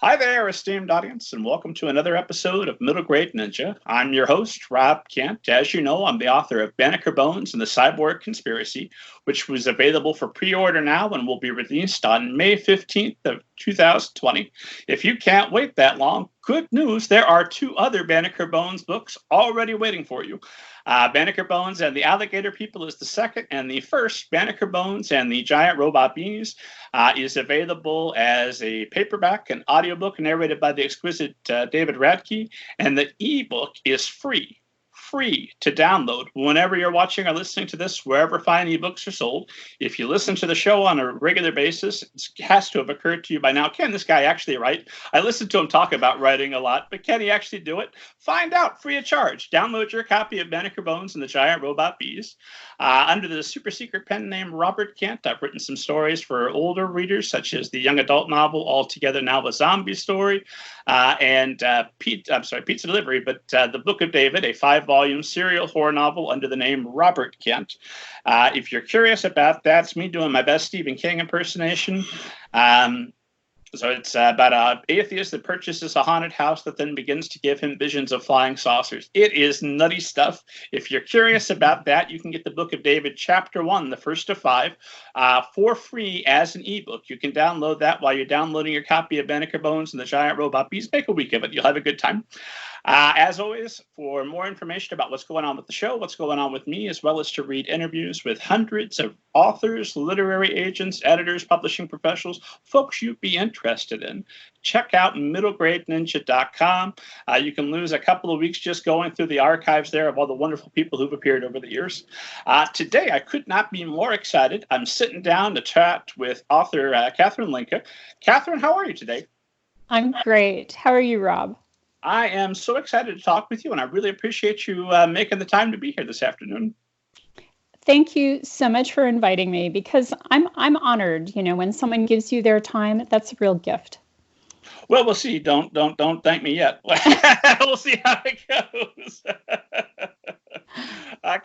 Hi there, esteemed audience, and welcome to another episode of Middle Grade Ninja. I'm your host, Rob Kent. As you know, I'm the author of Banneker Bones and the Cyborg Conspiracy, which was available for pre-order now and will be released on May 15th of 2020. If you can't wait that long, good news, there are two other Banneker Bones books already waiting for you. Banneker Bones and the Alligator People is the second, and the first, Banneker Bones and the Giant Robot Bees, is available as a paperback and audiobook narrated by the exquisite David Radke, and the ebook is free to download whenever you're watching or listening to this, wherever fine ebooks are sold. If you listen to the show on a regular basis, it has to have occurred to you by now, can this guy actually write? I listen to him talk about writing a lot, but can he actually do it? Find out free of charge. Download your copy of Banneker Bones and the Giant Robot Bees. Under the super secret pen name Robert Kent, I've written some stories for older readers, such as the young adult novel All Together Now a Zombie Story, and Pizza Delivery, but the Book of David, a 5-volume serial horror novel under the name Robert Kent. If you're curious about that, it's me doing my best Stephen King impersonation. So it's about an atheist that purchases a haunted house that then begins to give him visions of flying saucers. It is nutty stuff. If you're curious about that, you can get the Book of David, Chapter 1, the first of 5, for free as an ebook. You can download that while you're downloading your copy of Banneker Bones and the Giant Robot Bees. Make a week of it. You'll have a good time. As always, for more information about what's going on with the show, what's going on with me, as well as to read interviews with hundreds of authors, literary agents, editors, publishing professionals, folks you'd be interested in, check out middlegradeninja.com. You can lose a couple of weeks just going through the archives there of all the wonderful people who've appeared over the years. Today, I could not be more excited. I'm sitting down to chat with author Catherine Linka. Catherine, how are you today? I'm great. How are you, Rob? I am so excited to talk with you, and I really appreciate you making the time to be here this afternoon. Thank you so much for inviting me, because I'm honored. You know, when someone gives you their time, that's a real gift. Well, we'll see. Don't thank me yet. We'll see how it goes.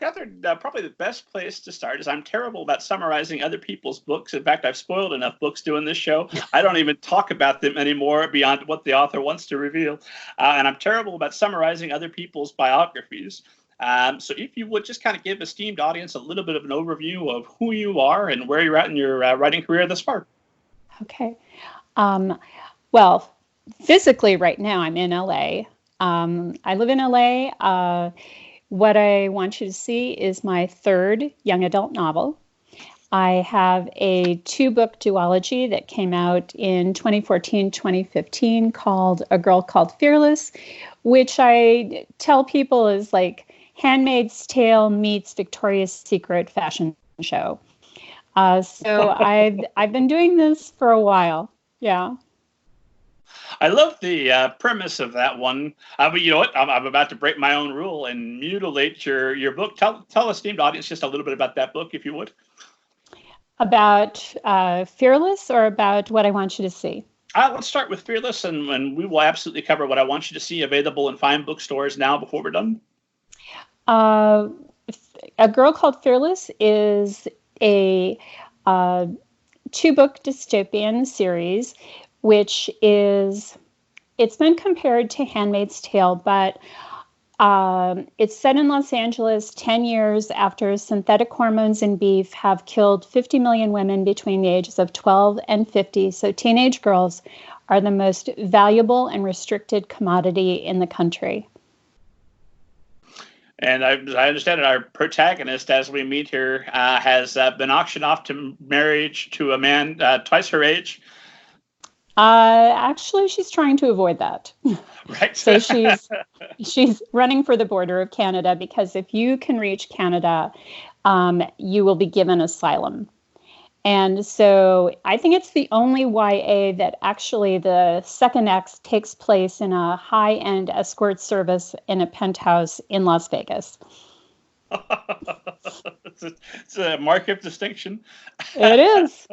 Catherine, probably the best place to start is I'm terrible about summarizing other people's books. In fact, I've spoiled enough books doing this show. I don't even talk about them anymore beyond what the author wants to reveal. And I'm terrible about summarizing other people's biographies. So if you would just kind of give esteemed audience a little bit of an overview of who you are and where you're at in your writing career thus far. Okay. Well, physically right now I'm in LA. I live in LA. What I want you to see is my third young adult novel. I have a 2-book duology that came out in 2014-2015 called A Girl Called Fearless, which I tell people is like Handmaid's Tale meets Victoria's Secret fashion show. So I've been doing this for a while. Yeah. I love the premise of that one. But you know what? I'm about to break my own rule and mutilate your book. Tell esteemed audience just a little bit about that book, if you would. About Fearless, or about what I want you to see? Let's start with Fearless, and we will absolutely cover what I want you to see available in fine bookstores now before we're done. A Girl Called Fearless is a 2-book dystopian series, which it's been compared to Handmaid's Tale, but it's set in Los Angeles 10 years after synthetic hormones in beef have killed 50 million women between the ages of 12 and 50. So teenage girls are the most valuable and restricted commodity in the country. And I understand that our protagonist, as we meet here, has been auctioned off to marriage to a man twice her age. Actually, she's trying to avoid that. Right. So she's running for the border of Canada, because if you can reach Canada, you will be given asylum. And so I think it's the only YA that actually the second act takes place in a high-end escort service in a penthouse in Las Vegas. It's a mark of distinction. It is.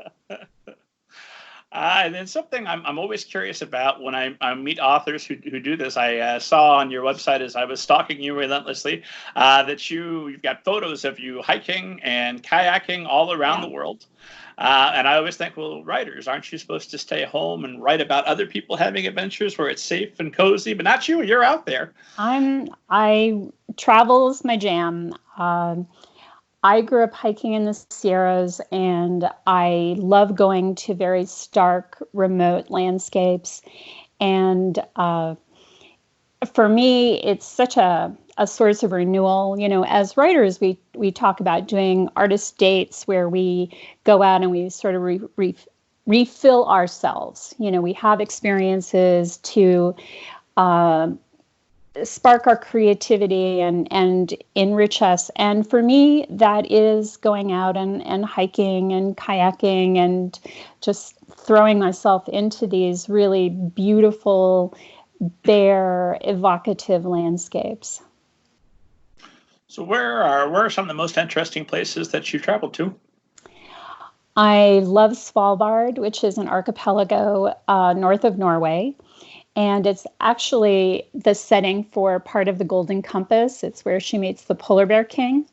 And then something I'm always curious about when I meet authors who do this. I saw on your website as I was stalking you relentlessly that you've got photos of you hiking and kayaking all around Yeah. the world. And I always think, well, writers, aren't you supposed to stay home and write about other people having adventures where it's safe and cozy? But not you. You're out there. I travel is my jam. I grew up hiking in the Sierras, and I love going to very stark, remote landscapes. And for me, it's such a source of renewal. You know, as writers, we talk about doing artist dates where we go out and we sort of refill ourselves. You know, we have experiences to spark our creativity and enrich us. And for me, that is going out and hiking and kayaking and just throwing myself into these really beautiful, bare, evocative landscapes. So where are some of the most interesting places that you've traveled to? I love Svalbard, which is an archipelago north of Norway. And it's actually the setting for part of the Golden Compass. It's where she meets the polar bear king.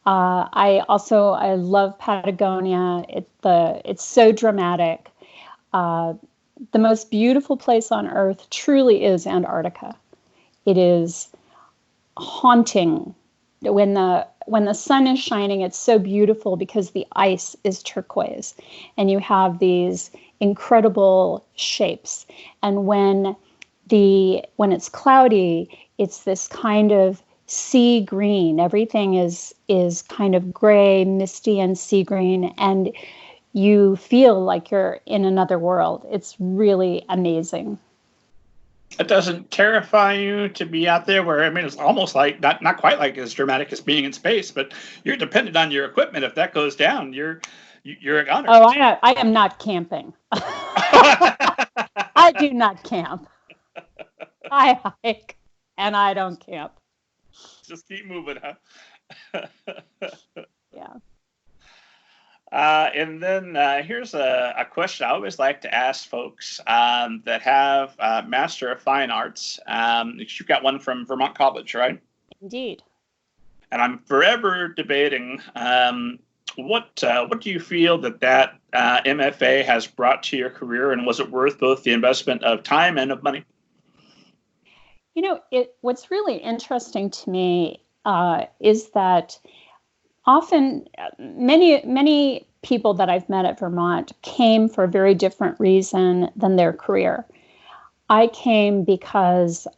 I love Patagonia. It's so dramatic. The most beautiful place on earth truly is Antarctica. It is haunting. When the sun is shining, it's so beautiful because the ice is turquoise, and you have these incredible shapes. And when it's cloudy, it's this kind of sea green. Everything is kind of gray, misty, and sea green, and you feel like you're in another world. It's really amazing. It doesn't terrify you to be out there where, I mean, it's almost like not quite like as dramatic as being in space, but you're dependent on your equipment. If that goes down, you're a goner. Oh, I am not camping. I do not camp. I hike and I don't camp. Just keep moving, huh? Yeah. And then here's a question I always like to ask folks that have Master of Fine Arts. You've got one from Vermont College, right? Indeed. And I'm forever debating what do you feel that MFA has brought to your career, and was it worth both the investment of time and of money? You know, what's really interesting to me is that often many people that I've met at Vermont came for a very different reason than their career. I came because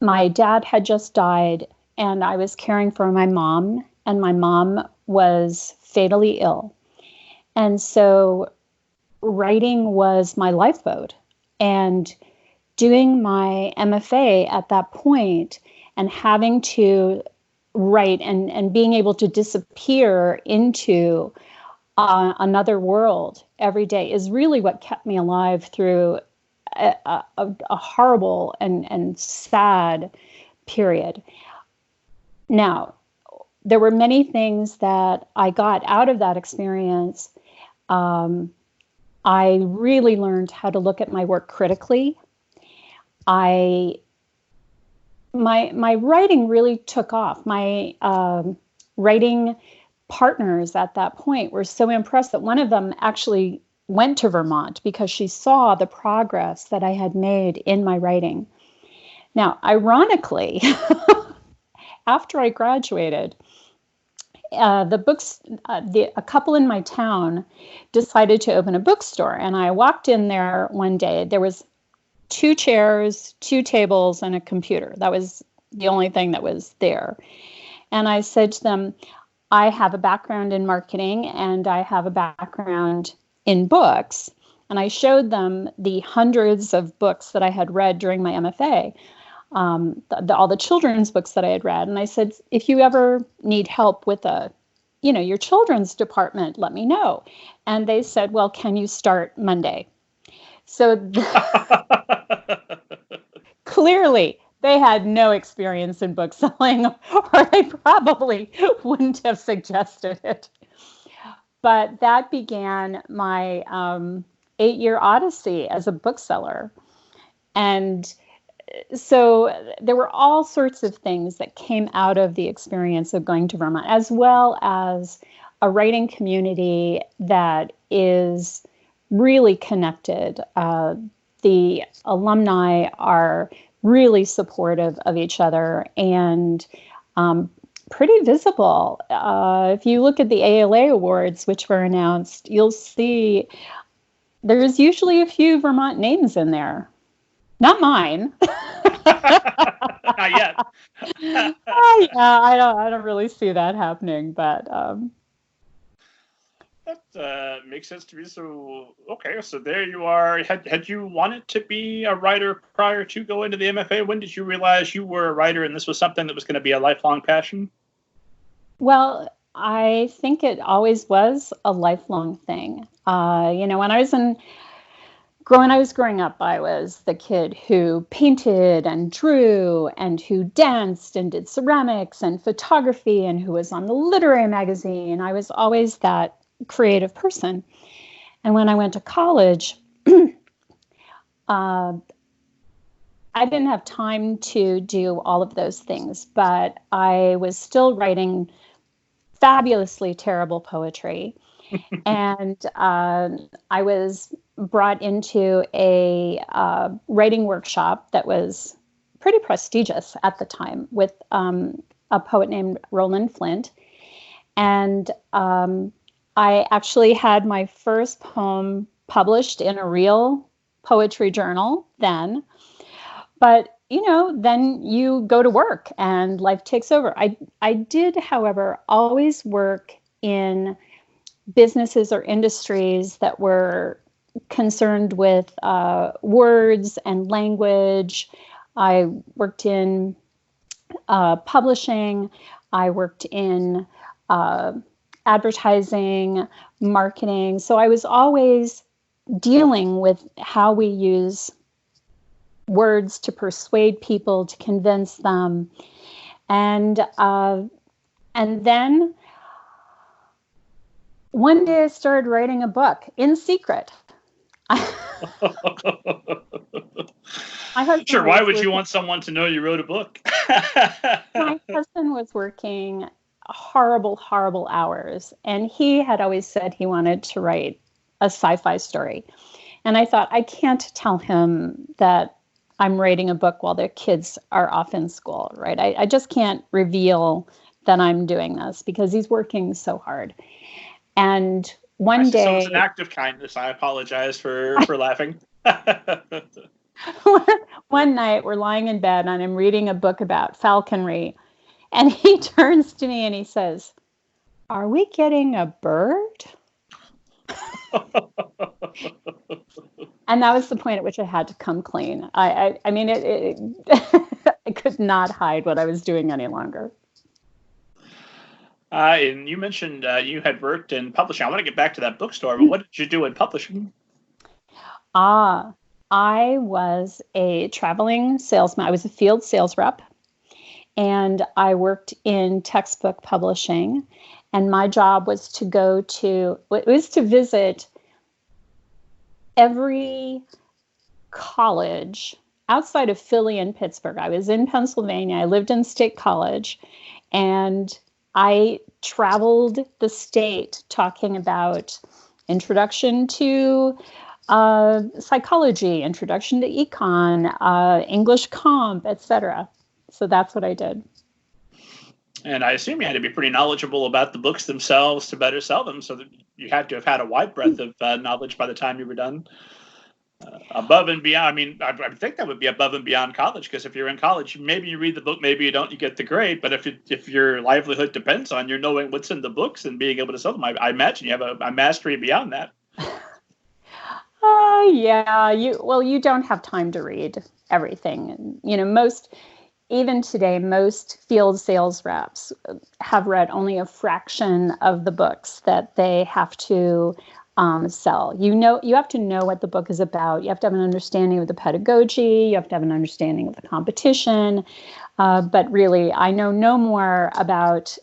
my dad had just died, and I was caring for my mom, and my mom was fatally ill. And so writing was my lifeboat. And doing my MFA at that point and having to write and being able to disappear into another world every day is really what kept me alive through a horrible and sad period. Now, there were many things that I got out of that experience. I really learned how to look at my work critically. My writing really took off. My writing partners at that point were so impressed that one of them actually went to Vermont because she saw the progress that I had made in my writing. Now, ironically, after I graduated, a couple in my town decided to open a bookstore, and I walked in there one day. There was 2 chairs, 2 tables, and a computer. That was the only thing that was there. And I said to them, I have a background in marketing and I have a background in books. And I showed them the hundreds of books that I had read during my MFA, all the children's books that I had read. And I said, if you ever need help with your children's department, let me know. And they said, well, can you start Monday? So clearly they had no experience in book selling, or they probably wouldn't have suggested it. but that began my 8-year odyssey as a bookseller. And so there were all sorts of things that came out of the experience of going to Vermont, as well as a writing community that is really connected. The alumni are really supportive of each other and pretty visible. If you look at the ALA Awards, which were announced, you'll see there's usually a few Vermont names in there. Not mine. Not yet. Yeah, I don't really see that happening, but that makes sense to me. So, okay, so there you are. Had you wanted to be a writer prior to going to the MFA? When did you realize you were a writer and this was something that was going to be a lifelong passion? Well, I think it always was a lifelong thing. When I was growing up, I was the kid who painted and drew and who danced and did ceramics and photography and who was on the literary magazine. I was always that creative person. And when I went to college, I didn't have time to do all of those things, but I was still writing fabulously terrible poetry. And I was brought into a writing workshop that was pretty prestigious at the time with a poet named Roland Flint. And I actually had my first poem published in a real poetry journal then. But, then you go to work and life takes over. I did, however, always work in businesses or industries that were concerned with words and language. I worked in publishing. I worked in advertising, marketing. So I was always dealing with how we use words to persuade people, to convince them. And then one day I started writing a book in secret. Sure, why would you want someone to know you wrote a book? My husband was working horrible hours, and he had always said he wanted to write a sci-fi story. And I thought, I can't tell him that I'm writing a book while their kids are off in school, right? I just can't reveal that I'm doing this because he's working so hard. And one day... So it was an act of kindness. I apologize for laughing. One night, we're lying in bed, and I'm reading a book about falconry. And he turns to me and he says, "Are we getting a bird?" And that was the point at which I had to come clean. I mean, I could not hide what I was doing any longer. And you mentioned you had worked in publishing. I want to get back to that bookstore, but what did you do in publishing? I was a traveling salesman. I was a field sales rep, and I worked in textbook publishing. And my job was to visit every college outside of Philly and Pittsburgh. I was in Pennsylvania. I lived in State College, and I traveled the state talking about introduction to psychology, introduction to econ, English comp, etc. So that's what I did. And I assume you had to be pretty knowledgeable about the books themselves to better sell them, so that you had to have had a wide breadth of knowledge by the time you were done. Above and beyond, I mean, I think that would be above and beyond college, because if you're in college, maybe you read the book, maybe you don't, you get the grade. But if your livelihood depends on you knowing what's in the books and being able to sell them, I imagine you have a mastery beyond that. Yeah, you don't have time to read everything. Even today, most field sales reps have read only a fraction of the books that they have to sell. You have to know what the book is about. You have to have an understanding of the pedagogy. You have to have an understanding of the competition. But really, I know no more about,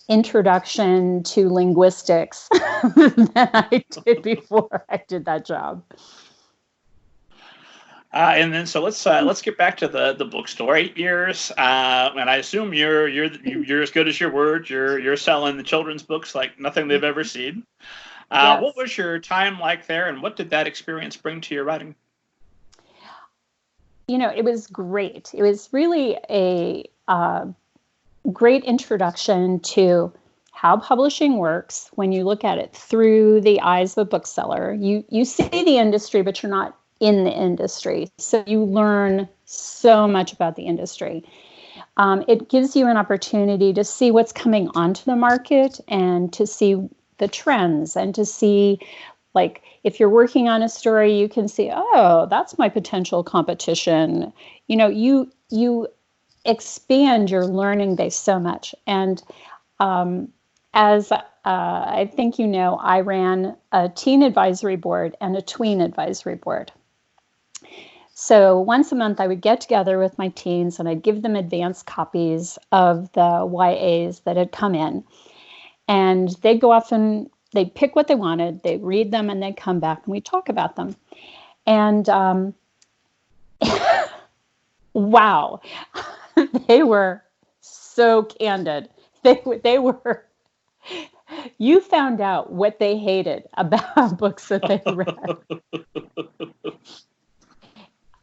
introduction to linguistics than I did before I did that job. And then so let's get back to the bookstore. 8 years, and I assume you're as good as your word. You're selling the children's books like nothing they've ever seen. Yes. What was your time like there, and what did that experience bring to your writing? It was great. It was really a great introduction to how publishing works when you look at it through the eyes of a bookseller. You see the industry, but you're not in the industry. So you learn so much about the industry. It gives you an opportunity to see what's coming onto the market and to see the trends and to see, like, if you're working on a story, you can see, oh, that's my potential competition. You expand your learning base so much. And as I think I ran a teen advisory board and a tween advisory board. So once a month, I would get together with my teens and I'd give them advanced copies of the YAs that had come in. And they'd go off and they'd pick what they wanted, they'd read them, and they'd come back and we'd talk about them. And wow, they were so candid. They were, you found out what they hated about books that they read.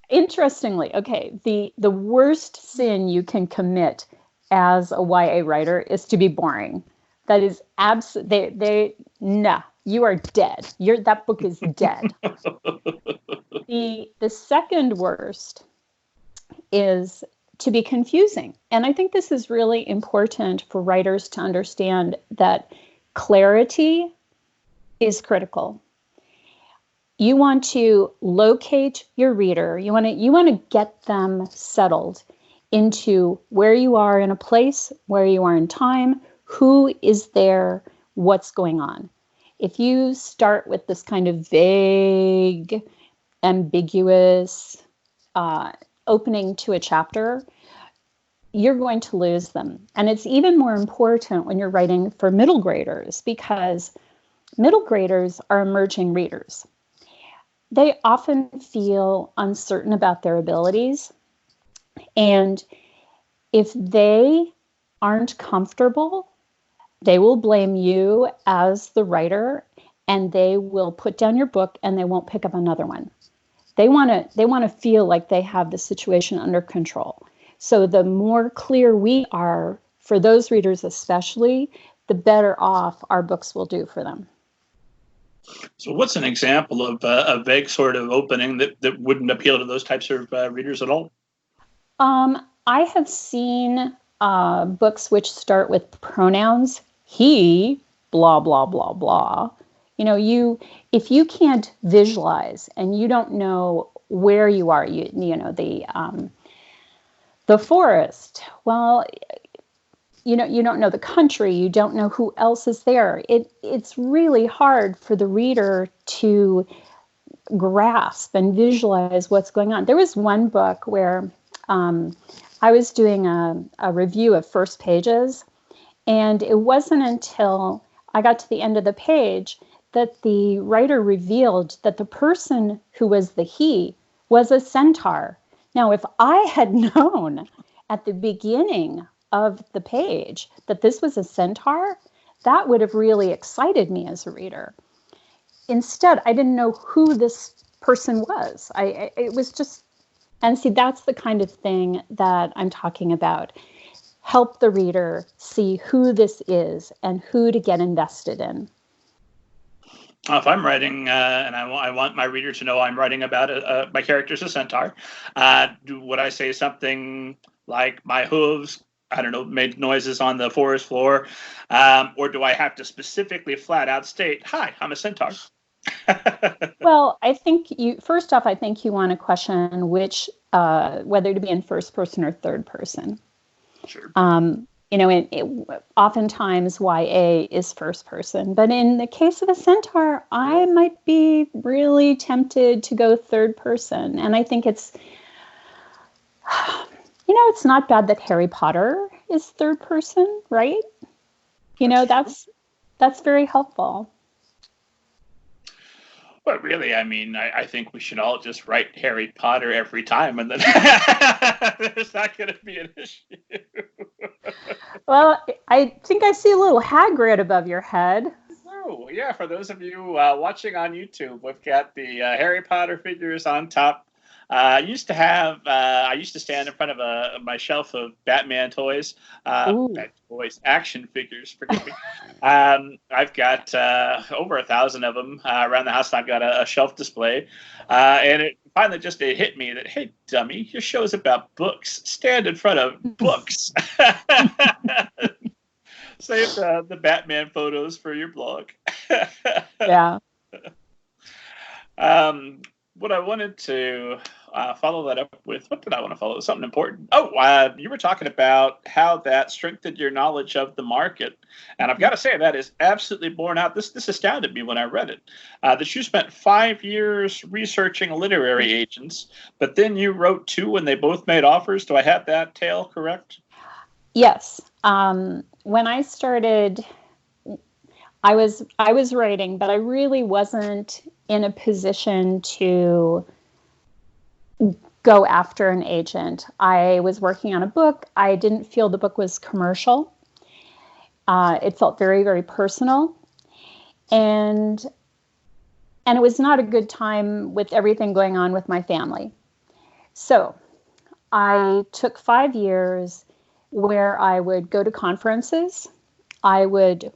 Interestingly, okay, the worst sin you can commit as a YA writer is to be boring. That is absolutely, no, you are dead. That book is dead. The second worst is to be confusing. And I think this is really important for writers to understand that clarity is critical. You want to locate your reader. You want to get them settled into where you are in a place, where you are in time, who is there, what's going on. If you start with this kind of vague, ambiguous opening to a chapter, you're going to lose them. And it's even more important when you're writing for middle graders, because middle graders are emerging readers. They often feel uncertain about their abilities. And if they aren't comfortable, they will blame you as the writer, and they will put down your book and they won't pick up another one. They want to feel like they have the situation under control. So the more clear we are, for those readers especially, the better off our books will do for them. So what's an example of a vague sort of opening that wouldn't appeal to those types of readers at all? I have seen books which start with pronouns, he, blah, blah, blah, blah. If you can't visualize and you don't know where you are, the forest, well, you don't know the country, you don't know who else is there. It's really hard for the reader to grasp and visualize what's going on. There was one book where I was doing a review of first pages, and it wasn't until I got to the end of the page that the writer revealed that the person who was the he was a centaur. Now, if I had known at the beginning of the page that this was a centaur, that would have really excited me as a reader. Instead, I didn't know who this person was. It was just, and see, that's the kind of thing that I'm talking about. Help the reader see who this is and who to get invested in. If I'm writing and I want my reader to know I'm writing about my character's a centaur, would I say something like my hooves, I don't know, made noises on the forest floor, or do I have to specifically flat out state, hi, I'm a centaur? Well, I think first off, I think you want to question which, whether to be in first person or third person. Sure. Oftentimes YA is first person, but in the case of a centaur, I might be really tempted to go third person. And I think it's not bad that Harry Potter is third person, right? That's very helpful. But really, I mean, I think we should all just write Harry Potter every time, and then there's not going to be an issue. Well, I think I see a little Hagrid above your head. Oh, yeah, for those of you watching on YouTube, we've got the Harry Potter figures on top. I used to stand in front of my shelf of Batman toys, action figures, forgive me. I've got over 1,000 of them around the house. I've got a shelf display. And it finally just hit me that, hey, dummy, your show's about books. Stand in front of books. Save the Batman photos for your blog. Yeah. What I wanted to follow that up with, what did I want to follow? Something important. Oh, you were talking about how that strengthened your knowledge of the market. And I've got to say, that is absolutely borne out. This astounded me when I read it. That you spent 5 years researching literary agents, but then you wrote 2 and they both made offers. Do I have that tale correct? Yes. When I started, I was writing, but I really wasn't in a position to go after an agent. I was working on a book. I didn't feel the book was commercial. It felt very, very personal. And it was not a good time with everything going on with my family. So I took 5 years where I would go to conferences. I would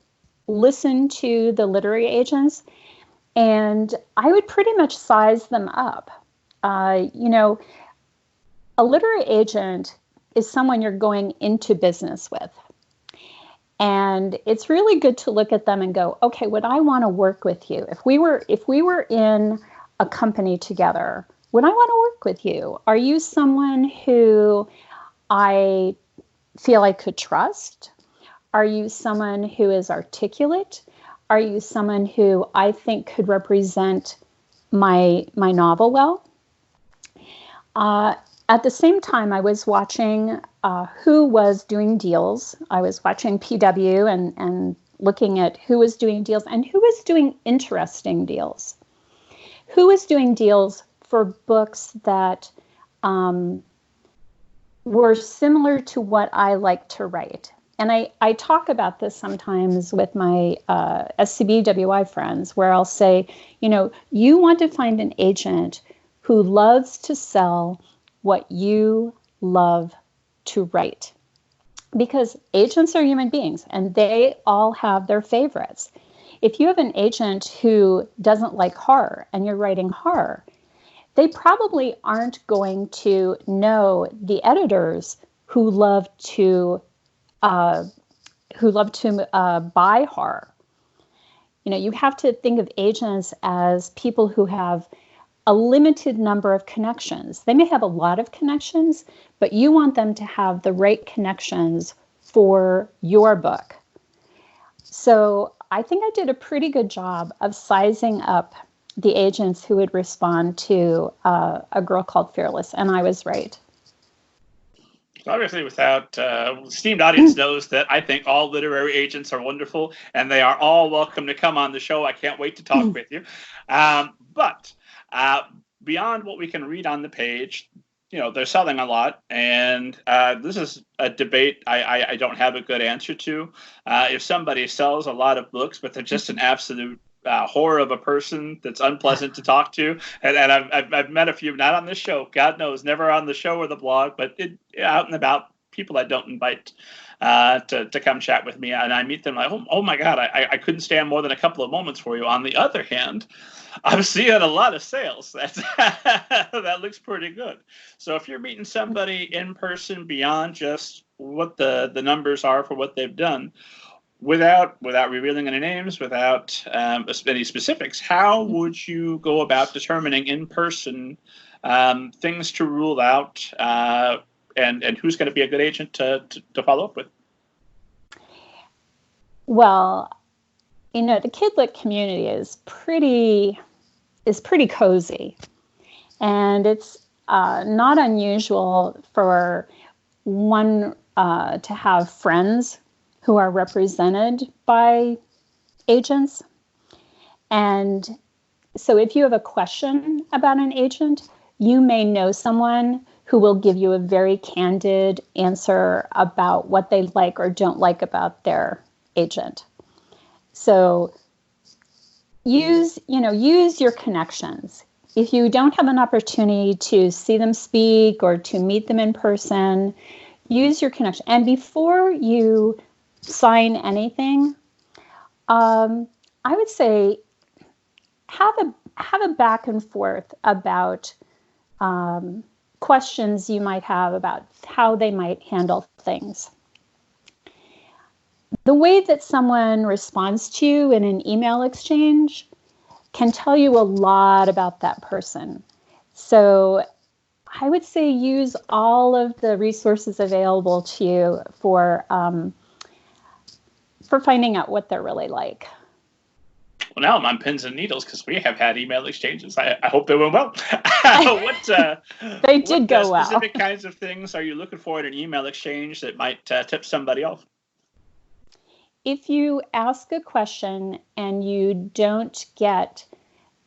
listen to the literary agents, and I would pretty much size them up. A literary agent is someone you're going into business with. And it's really good to look at them and go, okay, would I want to work with you? If we were in a company together, would I want to work with you? Are you someone who I feel I could trust? Are you someone who is articulate? Are you someone who I think could represent my novel well? At the same time, I was watching who was doing deals. I was watching PW and looking at who was doing deals and who was doing interesting deals. Who was doing deals for books that were similar to what I like to write. And I talk about this sometimes with my SCBWI friends, where I'll say, you want to find an agent who loves to sell what you love to write. Because agents are human beings, and they all have their favorites. If you have an agent who doesn't like horror and you're writing horror, they probably aren't going to know the editors who love to buy horror. You have to think of agents as people who have a limited number of connections. They may have a lot of connections, but you want them to have the right connections for your book. So I think I did a pretty good job of sizing up the agents who would respond to A Girl Called Fearless, and I was right. Obviously, without esteemed audience knows that I think all literary agents are wonderful, and they are all welcome to come on the show. I can't wait to talk with you. But beyond what we can read on the page, they're selling a lot, and this is a debate I don't have a good answer to. If somebody sells a lot of books, but they're just an absolute horror of a person that's unpleasant to talk to, and I've met a few, not on this show, God knows, never on the show or the blog, but out and about, people I don't invite to come chat with me, and I meet them like, oh my God, I couldn't stand more than a couple of moments for you. On the other hand, I'm seeing a lot of sales. That looks pretty good. So if you're meeting somebody in person beyond just what the numbers are for what they've done, without revealing any names, without any specifics, how would you go about determining in person things to rule out and who's going to be a good agent to follow up with? Well, the Kidlit community is pretty cozy, and it's not unusual for one to have friends who are represented by agents. And so if you have a question about an agent, you may know someone who will give you a very candid answer about what they like or don't like about their agent. So use your connections. If you don't have an opportunity to see them speak or to meet them in person, use your connection. And before you sign anything, I would say have a back and forth about questions you might have about how they might handle things. The way that someone responds to you in an email exchange can tell you a lot about that person. So I would say use all of the resources available to you for finding out what they're really like. Well, now I'm on pins and needles because we have had email exchanges. I hope they went well. They did go well. What specific kinds of things are you looking for in an email exchange that might tip somebody off? If you ask a question and you don't get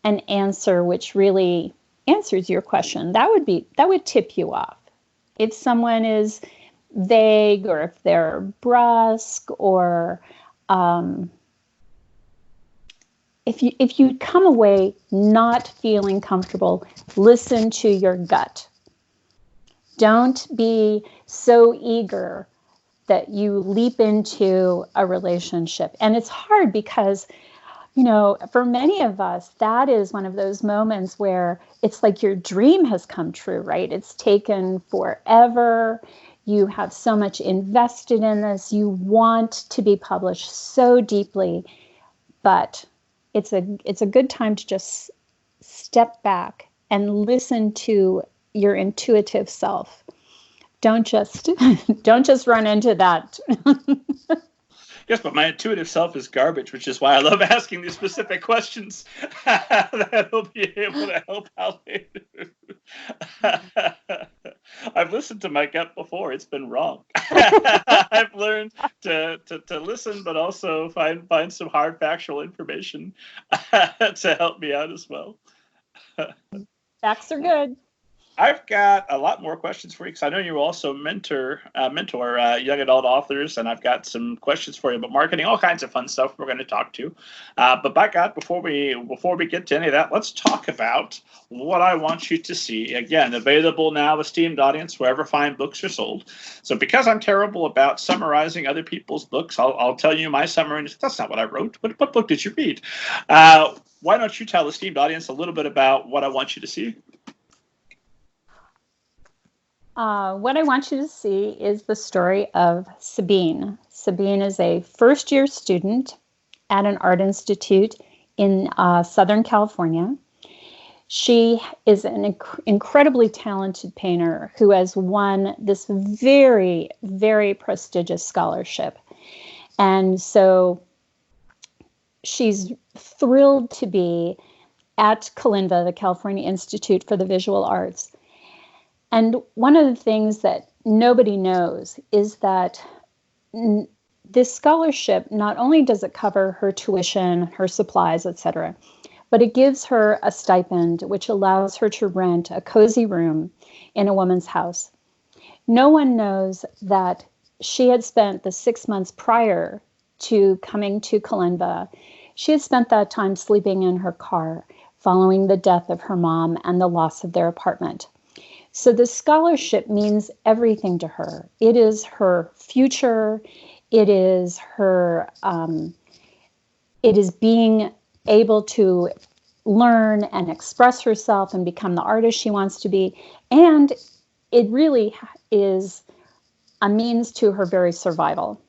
an answer which really answers your question, that would tip you off. If someone is vague or if they're brusque or if you come away not feeling comfortable, listen to your gut. Don't be so eager that you leap into a relationship. And it's hard because, for many of us, that is one of those moments where it's like your dream has come true, right? It's taken forever. You have so much invested in this. You want to be published so deeply, but it's a good time to just step back and listen to your intuitive self. Don't just run into that. Yes, but my intuitive self is garbage, which is why I love asking these specific questions that'll be able to help out later. I've listened to my gut before. It's been wrong. I've learned to listen, but also find some hard factual information to help me out as well. Facts are good. I've got a lot more questions for you because I know you also mentor young adult authors, and I've got some questions for you about marketing, all kinds of fun stuff we're going to talk to. But by God, before we get to any of that, let's talk about what I want you to see. Again, available now, esteemed audience, wherever fine books are sold. So because I'm terrible about summarizing other people's books, I'll tell you my summary. And that's not what I wrote. What book did you read? Why don't you tell the esteemed audience a little bit about what I want you to see? What I want you to see is the story of Sabine. Sabine is a first-year student at an art institute in Southern California. She is an incredibly talented painter who has won this very, very prestigious scholarship. And so she's thrilled to be at Kalinva, the California Institute for the Visual Arts. And one of the things that nobody knows is that this scholarship, not only does it cover her tuition, her supplies, etc., but it gives her a stipend, which allows her to rent a cozy room in a woman's house. No one knows that she had spent the 6 months prior to coming to Kalinva, she had spent that time sleeping in her car following the death of her mom and the loss of their apartment. So the scholarship means everything to her. It is her future. It is her, it is being able to learn and express herself and become the artist she wants to be. And it really is a means to her very survival.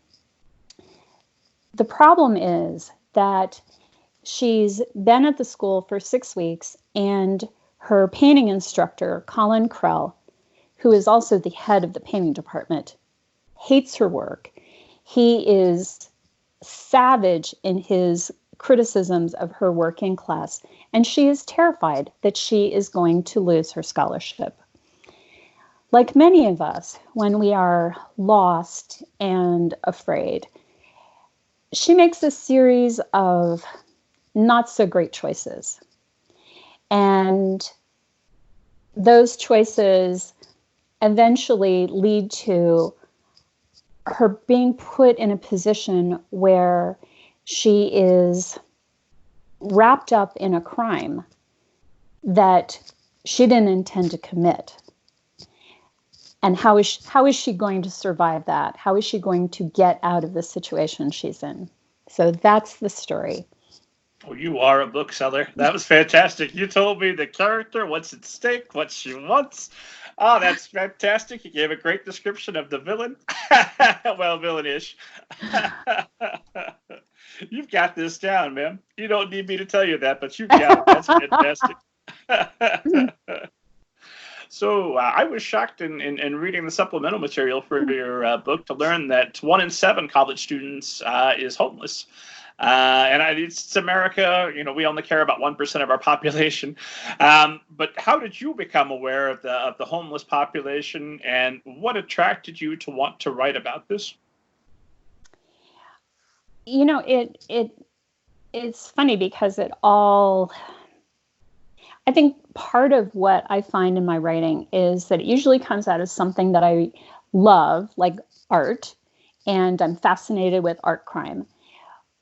The problem is that she's been at the school for 6 weeks, and her painting instructor, Colin Krell, who is also the head of the painting department, hates her work. He is savage in his criticisms of her work in class, and she is terrified that she is going to lose her scholarship. Like many of us, when we are lost and afraid, she makes a series of not so great choices. And those choices eventually lead to her being put in a position where she is wrapped up in a crime that she didn't intend to commit. And how is she going to survive that? How is she going to get out of the situation she's in? So that's the story. Oh, you are a bookseller. That was fantastic. You told me the character, what's at stake, what she wants. Oh, that's fantastic. You gave a great description of the villain. Well, villainish. You've got this down, man. You don't need me to tell you that, but you've got it. That's fantastic. So I was shocked in reading the supplemental material for your book to learn that 1 in 7 college students is homeless. It's America. You know, we only care about 1% of our population. But how did you become aware of the homeless population, and what attracted you to want to write about this? You know, it's funny because I think part of what I find in my writing is that it usually comes out of something that I love, like art, and I'm fascinated with art crime.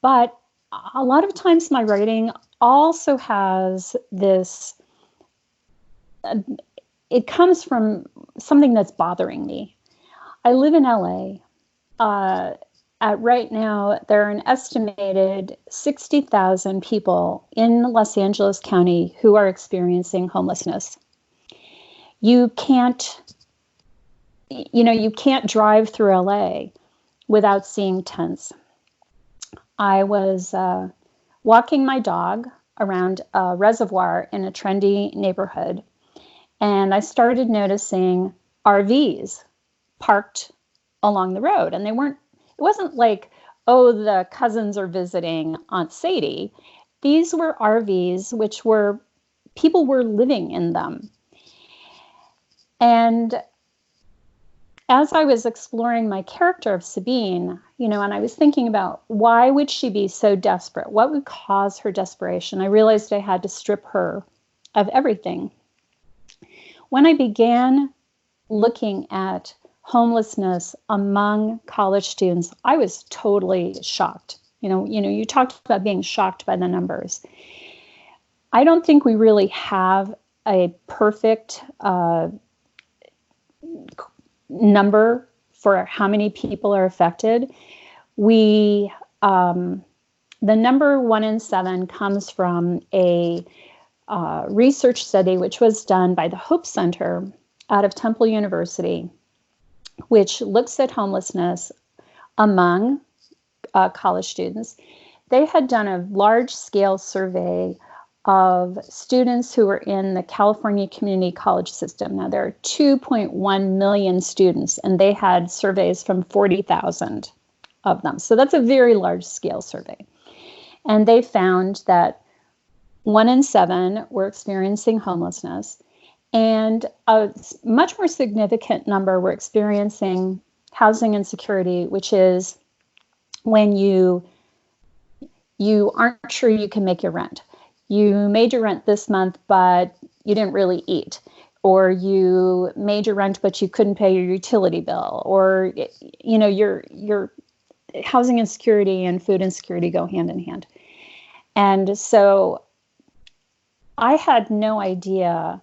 But a lot of times my writing also has this, it comes from something that's bothering me. I live in LA. Right now, there are an estimated 60,000 people in Los Angeles County who are experiencing homelessness. You can't drive through LA without seeing tents. I was walking my dog around a reservoir in a trendy neighborhood, and I started noticing RVs parked along the road, and it wasn't like, oh, the cousins are visiting Aunt Sadie. These were RVs, people were living in them. And as I was exploring my character of Sabine, and I was thinking about why would she be so desperate? What would cause her desperation? I realized I had to strip her of everything. When I began looking at homelessness among college students, I was totally shocked. You talked about being shocked by the numbers. I don't think we really have a perfect number for how many people are affected. The number 1 in 7 comes from a research study which was done by the Hope Center out of Temple University, which looks at homelessness among college students. They had done a large-scale survey of students who were in the California community college system. Now, there are 2.1 million students, and they had surveys from 40,000 of them. So that's a very large-scale survey. And they found that 1 in 7 were experiencing homelessness, and a much more significant number were experiencing housing insecurity, which is when you aren't sure you can make your rent. You made your rent this month, but you didn't really eat. Or you made your rent, but you couldn't pay your utility bill. Or, your housing insecurity and food insecurity go hand in hand. And so I had no idea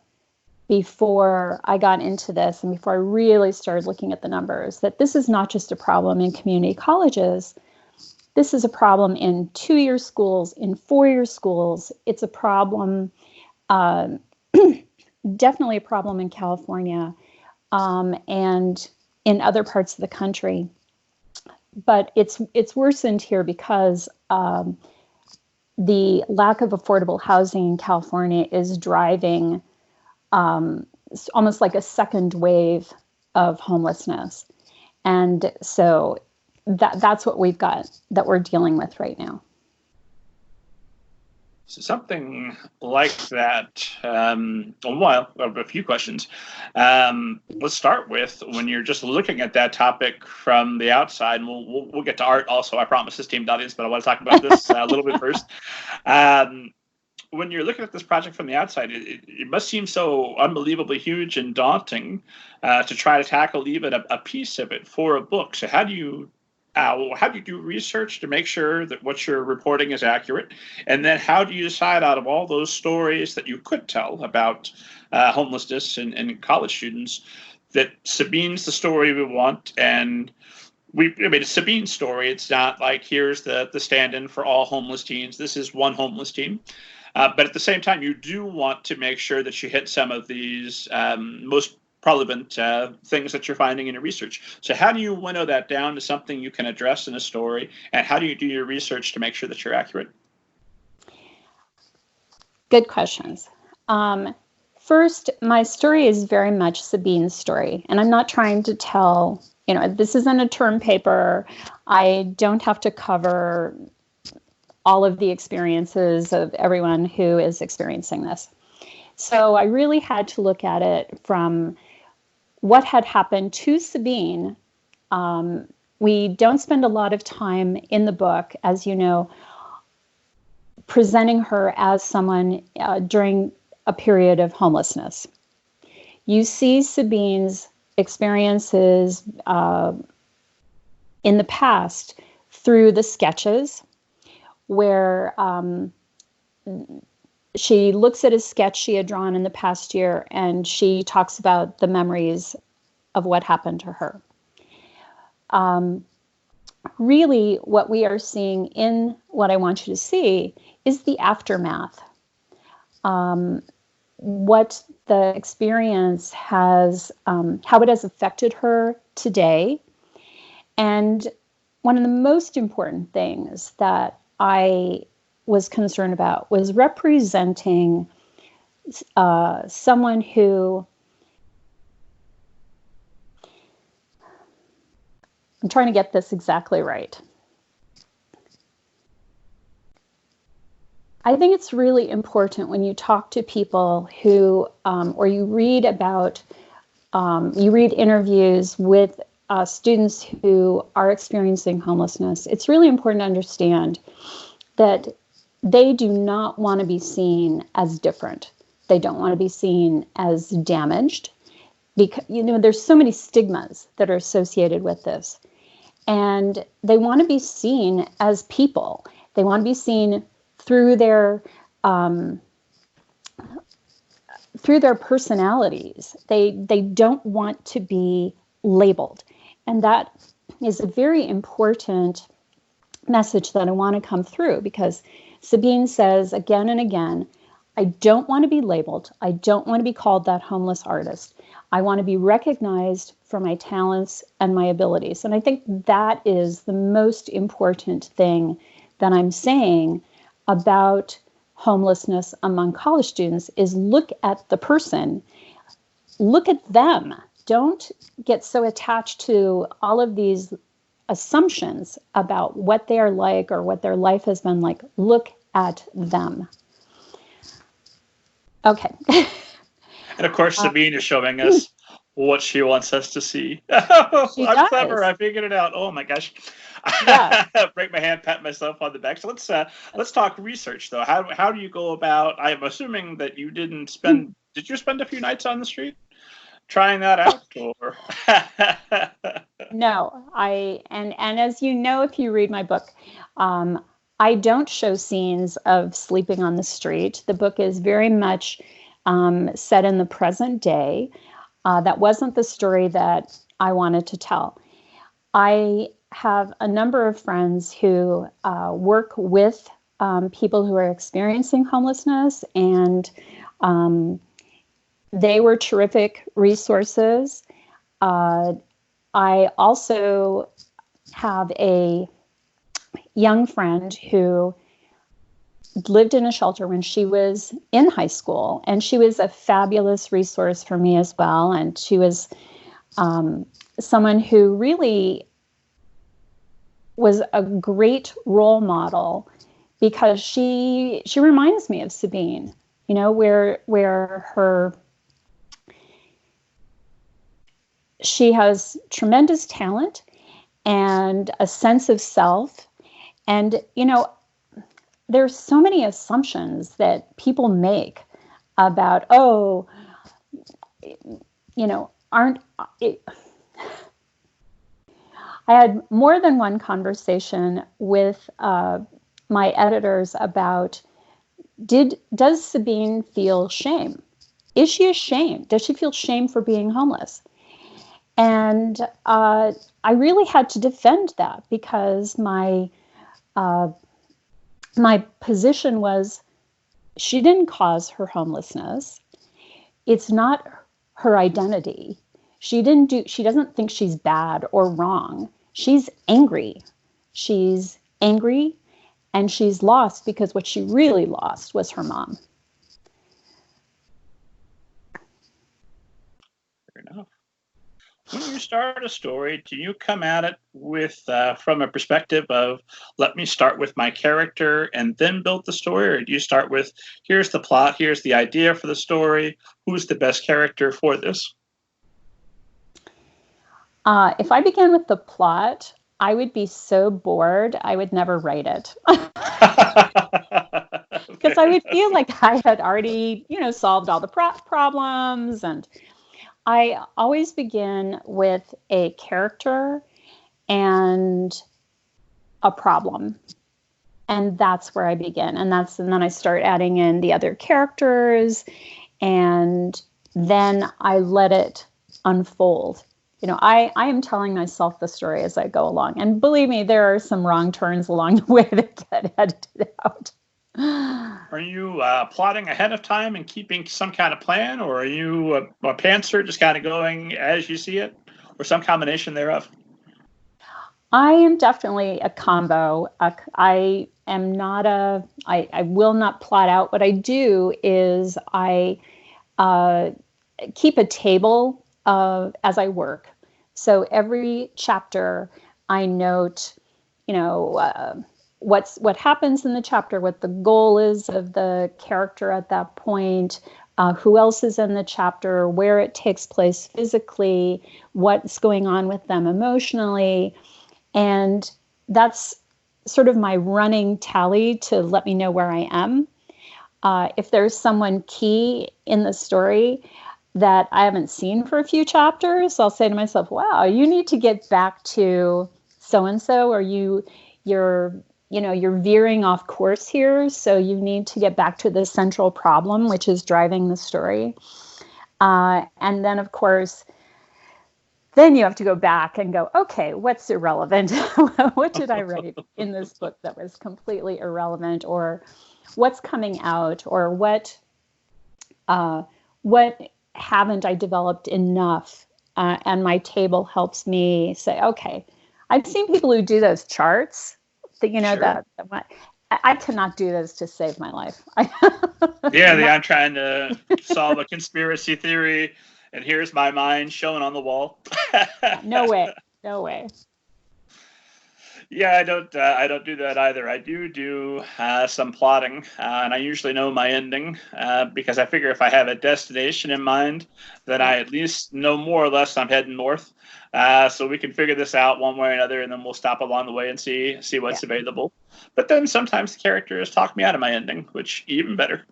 before I got into this and before I really started looking at the numbers that this is not just a problem in community colleges. This is a problem in 2-year schools, in 4-year schools. It's a problem, definitely a problem in California and in other parts of the country. But it's worsened here because the lack of affordable housing in California is driving almost like a second wave of homelessness. And so that's what we've got that we're dealing with right now. So something like that. Well, I have a few questions. Let's start with when you're just looking at that topic from the outside, and we'll get to art also. I promise, esteemed audience, but I want to talk about this a little bit first. When you're looking at this project from the outside, it must seem so unbelievably huge and daunting to try to tackle even a piece of it for a book. So how do you do research to make sure that what you're reporting is accurate? And then how do you decide out of all those stories that you could tell about homelessness and college students that Sabine's the story we want? And it's Sabine's story. It's not like here's the stand-in for all homeless teens. This is one homeless teen. But at the same time, you do want to make sure that you hit some of these most relevant things that you're finding in your research. So how do you winnow that down to something you can address in a story? And how do you do your research to make sure that you're accurate? Good questions. First, my story is very much Sabine's story. And I'm not trying to tell, this isn't a term paper. I don't have to cover all of the experiences of everyone who is experiencing this. So I really had to look at it from what had happened to Sabine. We don't spend a lot of time in the book, as you know, presenting her as someone during a period of homelessness. You see Sabine's experiences in the past through the sketches, where she looks at a sketch she had drawn in the past year, and she talks about the memories of what happened to her. Really, what we are seeing in What I Want You to See is the aftermath. What the experience has, how it has affected her today. And one of the most important things that I was concerned about was representing someone who, I'm trying to get this exactly right. I think it's really important when you talk to people who, or you read about, you read interviews with students who are experiencing homelessness. It's really important to understand that they do not want to be seen as different. They don't want to be seen as damaged, because there's so many stigmas that are associated with this. And they want to be seen as people. They want to be seen through their personalities. They don't want to be labeled. And that is a very important message that I want to come through, because Sabine says again and again, I don't want to be labeled. I don't want to be called that homeless artist. I want to be recognized for my talents and my abilities. And I think that is the most important thing that I'm saying about homelessness among college students is look at the person, look at them. Don't get so attached to all of these assumptions about what they are like or what their life has been like. Look at them. Okay. And of course, Sabine is showing us what she wants us to see. I'm clever. I figured it out. Oh my gosh. Yeah. Break my hand, pat myself on the back. So let's talk research though. How do you go about, I'm assuming that you did you spend a few nights on the street trying that out? Or No, and as you know, if you read my book, I don't show scenes of sleeping on the street. The book is very much set in the present day. That wasn't the story that I wanted to tell. I have a number of friends who work with people who are experiencing homelessness, and they were terrific resources. I also have a young friend who lived in a shelter when she was in high school, and she was a fabulous resource for me as well. And she was someone who really was a great role model, because she reminds me of Sabine, where she has tremendous talent and a sense of self. And, there's so many assumptions that people make about, I had more than one conversation with my editors about, does Sabine feel shame? Is she ashamed? Does she feel shame for being homeless? And I really had to defend that, because my position was, she didn't cause her homelessness. It's not her identity. She doesn't think she's bad or wrong. She's angry. She's angry, and she's lost because what she really lost was her mom. Fair enough. When you start a story, do you come at it with from a perspective of, let me start with my character and then build the story? Or do you start with, here's the plot, here's the idea for the story, who's the best character for this? If I began with the plot, I would be so bored, I would never write it. Because I would feel like I had already, solved all the problems. And I always begin with a character and a problem. And that's where I begin. And then I start adding in the other characters, and then I let it unfold. I am telling myself the story as I go along. And believe me, there are some wrong turns along the way that get edited out. Are you plotting ahead of time and keeping some kind of plan, or are you a pantser just kind of going as you see it, or some combination thereof? I am definitely a combo. I will not plot out. What I do is I keep a table as I work. So every chapter I note, what happens in the chapter, what the goal is of the character at that point, who else is in the chapter, where it takes place physically, what's going on with them emotionally. And that's sort of my running tally to let me know where I am. If there's someone key in the story that I haven't seen for a few chapters, I'll say to myself, wow, you need to get back to so-and-so, or you're veering off course here. So you need to get back to the central problem, which is driving the story. And then, of course, then you have to go back and go, okay, what's irrelevant? What did I write in this book that was completely irrelevant? Or what's coming out? Or what haven't I developed enough? And my table helps me say, okay, I've seen people who do those charts. Sure. I cannot do this to save my life. I'm trying to solve a conspiracy theory, and here's my mind showing on the wall. No way. Yeah, I don't do that either. I do some plotting, and I usually know my ending because I figure if I have a destination in mind, then I at least know more or less I'm heading north. So we can figure this out one way or another, and then we'll stop along the way and see what's available. But then sometimes the characters talk me out of my ending, which even better.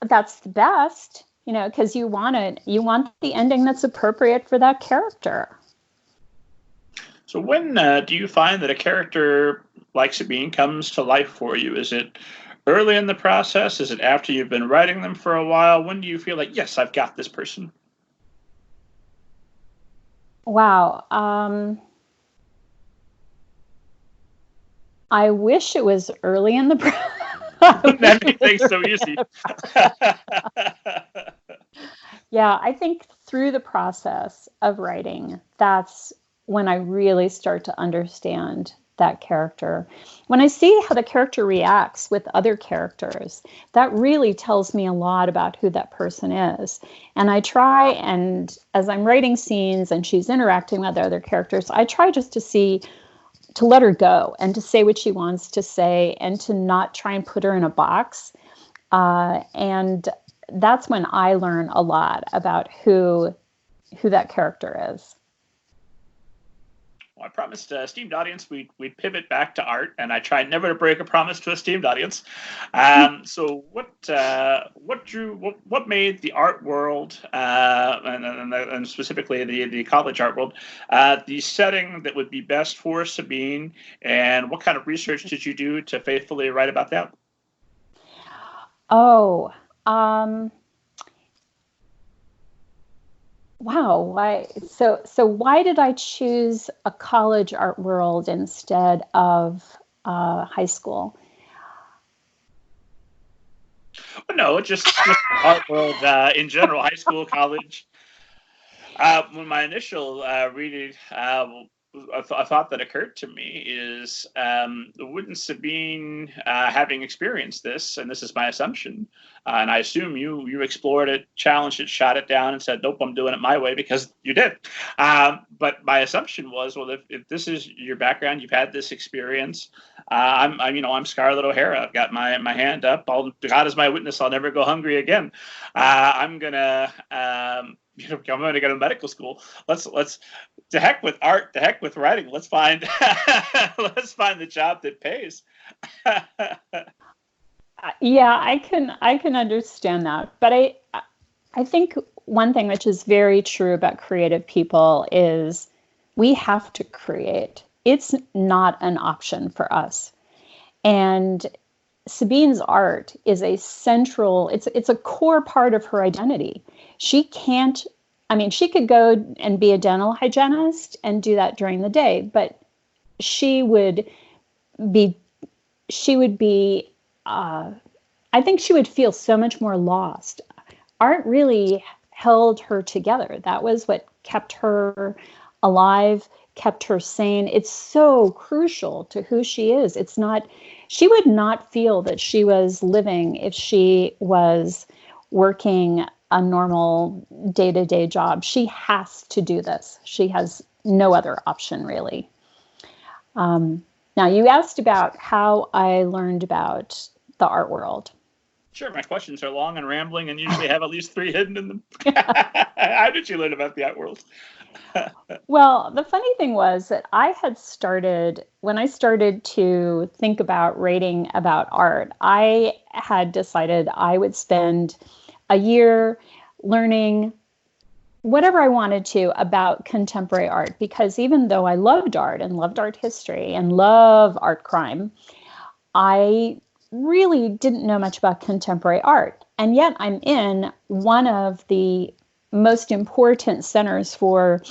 That's the best, because you want the ending that's appropriate for that character. So when do you find that a character like Sabine comes to life for you? Is it early in the process? Is it after you've been writing them for a while? When do you feel like, yes, I've got this person? Wow. I wish it was early in the process. Wouldn't that make things so easy? Yeah, I think through the process of writing, that's when I really start to understand that character. When I see how the character reacts with other characters, that really tells me a lot about who that person is. And I try, and as I'm writing scenes and she's interacting with other characters, I try just to see to let her go and to say what she wants to say and to not try and put her in a box. And that's when I learn a lot about who that character is. Well, I promised esteemed audience we'd pivot back to art, and I try never to break a promise to esteemed audience. So what made the art world, and specifically the college art world, the setting that would be best for Sabine, and what kind of research did you do to faithfully write about that? Oh, wow. Why? So why did I choose a college art world instead of high school? No, just art world in general, high school, college. When my initial reading, a thought that occurred to me is, wouldn't Sabine, having experienced this, and this is my assumption, and I assume you explored it, challenged it, shot it down, and said, "Nope, I'm doing it my way," because you did. But my assumption was, well, if this is your background, you've had this experience. I'm Scarlett O'Hara. I've got my hand up. God is my witness. I'll never go hungry again. I'm gonna. I'm going to go to medical school. Let's to heck with art, to heck with writing. Let's find the job that pays. Yeah, I can understand that, but I think one thing which is very true about creative people is we have to create. It's not an option for us. And Sabine's art is it's a core part of her identity. She could go and be a dental hygienist and do that during the day, but she would be, I think she would feel so much more lost. Art really held her together. That was what kept her alive, kept her sane. It's so crucial to who she is. She would not feel that she was living if she was working a normal day-to-day job. She has to do this. She has no other option, really. Now, you asked about how I learned about the art world. Sure, my questions are long and rambling and usually have at least 3 hidden in them. How did you learn about the art world? Well, the funny thing was that when I started to think about writing about art, I had decided I would spend a year learning whatever I wanted to about contemporary art, because even though I loved art and loved art history and love art crime, I really didn't know much about contemporary art. And yet I'm in one of the most important centers for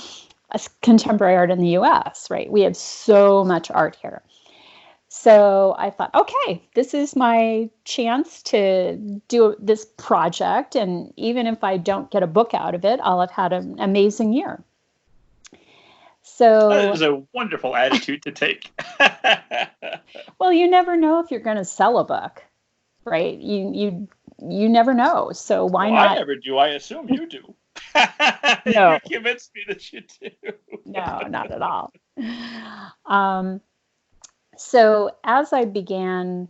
contemporary art in the US, right? We have so much art here. So I thought, okay, this is my chance to do this project. And even if I don't get a book out of it, I'll have had an amazing year. So that is a wonderful attitude to take. Well, you never know if you're going to sell a book, right? You never know. So why not? I never do. I assume you do. No. You convinced me that you do. No, not at all. So as I began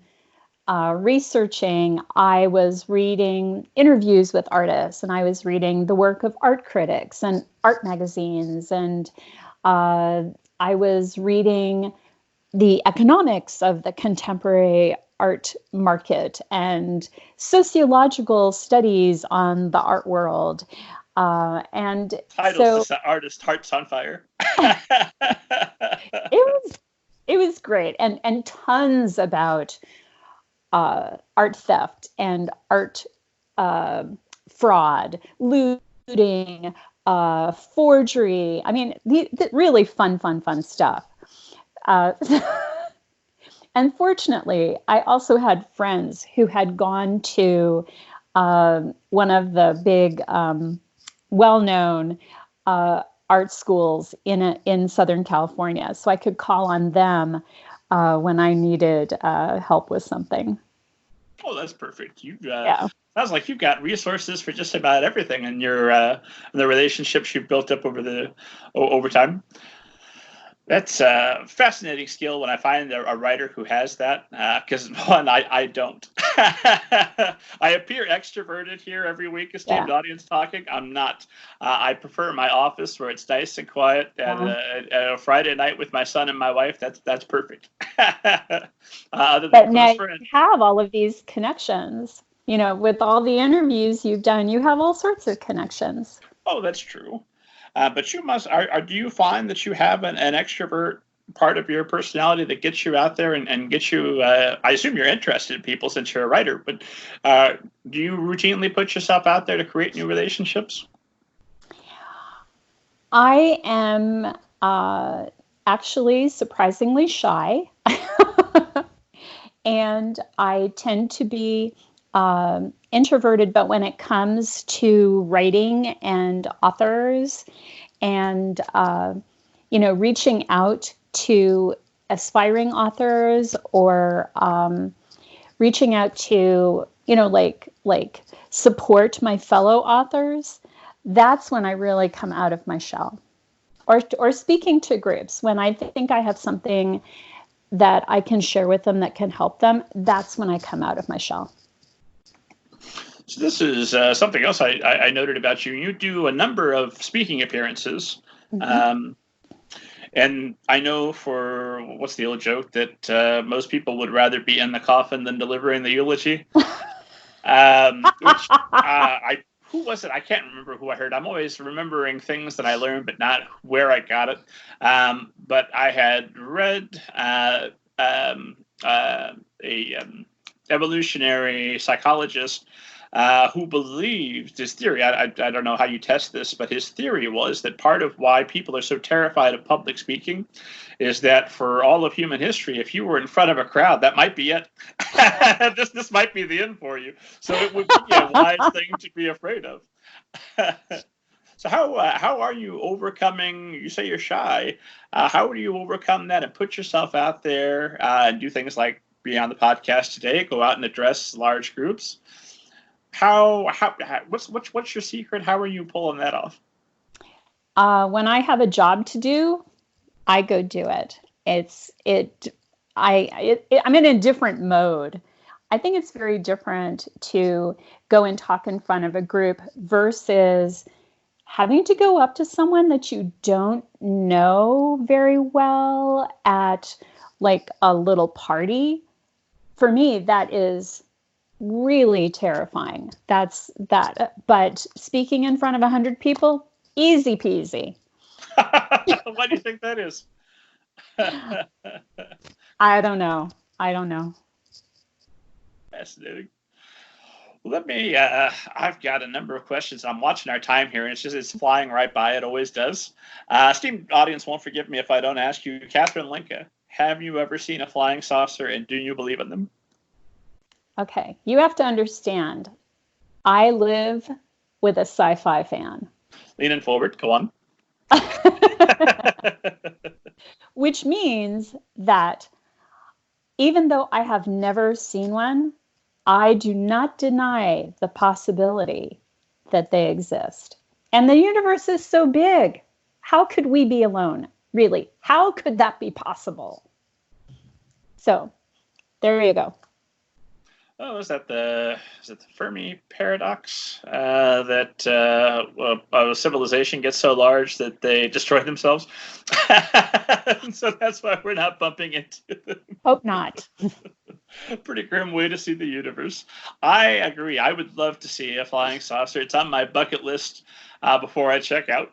researching, I was reading interviews with artists, and I was reading the work of art critics and art magazines, and I was reading the economics of the contemporary art market and sociological studies on the art world. And titles to artist hearts on fire. It was great, and tons about art theft and art fraud, looting, forgery. I mean, the really fun stuff. Unfortunately, I also had friends who had gone to one of the big, well-known art schools in Southern California, so I could call on them when I needed help with something. Oh, that's perfect. Sounds like you've got resources for just about everything in your the relationships you've built up over time. That's a fascinating skill when I find a writer who has that, because one, I don't. I appear extroverted here every week, esteemed Yeah. audience talking. I'm not. I prefer my office where it's nice and quiet, and Yeah. a Friday night with my son and my wife. That's perfect. Other than But now close you friends. have all of these connections. With all the interviews you've done, you have all sorts of connections. Oh, that's true. But you must. Do you find that you have an extrovert part of your personality that gets you out there and gets you? I assume you're interested in people since you're a writer, but uh, do you routinely put yourself out there to create new relationships? I am actually surprisingly shy, and I tend to be introverted. But when it comes to writing and authors and reaching out to aspiring authors or reaching out to like support my fellow authors, that's when I really come out of my shell. Or speaking to groups when I think I have something that I can share with them that can help them, that's when I come out of my shell. So this is something else I noted about you. You do a number of speaking appearances. Mm-hmm. And I know for what's the old joke that most people would rather be in the coffin than delivering the eulogy. Which who was it? I can't remember who I heard. I'm always remembering things that I learned, but not where I got it. But I had read a evolutionary psychologist who believed his theory. I don't know how you test this, but his theory was that part of why people are so terrified of public speaking is that for all of human history, if you were in front of a crowd, that might be it. This might be the end for you. So it would be a wise thing to be afraid of. So how are you overcoming? You say you're shy. How do you overcome that and put yourself out there and do things like be on the podcast today, go out and address large groups? What's your secret? How are you pulling that off? When I have a job to do, I go do it. I'm in a different mode. I think it's very different to go and talk in front of a group versus having to go up to someone that you don't know very well at like a little party. For me, that is really terrifying. That's that. But speaking in front of 100 people, easy peasy. Why do you think that is? I don't know. Fascinating. Well, I've got a number of questions. I'm watching our time here, and it's flying right by. It always does. Esteemed audience won't forgive me if I don't ask you, Catherine Linka, have you ever seen a flying saucer, and do you believe in them? Okay, you have to understand, I live with a sci-fi fan. Leaning forward, go on. Which means that even though I have never seen one, I do not deny the possibility that they exist. And the universe is so big. How could we be alone? Really? How could that be possible? So, there you go. Oh, is that the Fermi paradox that a civilization gets so large that they destroy themselves? So that's why we're not bumping into them. Hope not. Pretty grim way to see the universe. I agree. I would love to see a flying saucer. It's on my bucket list before I check out.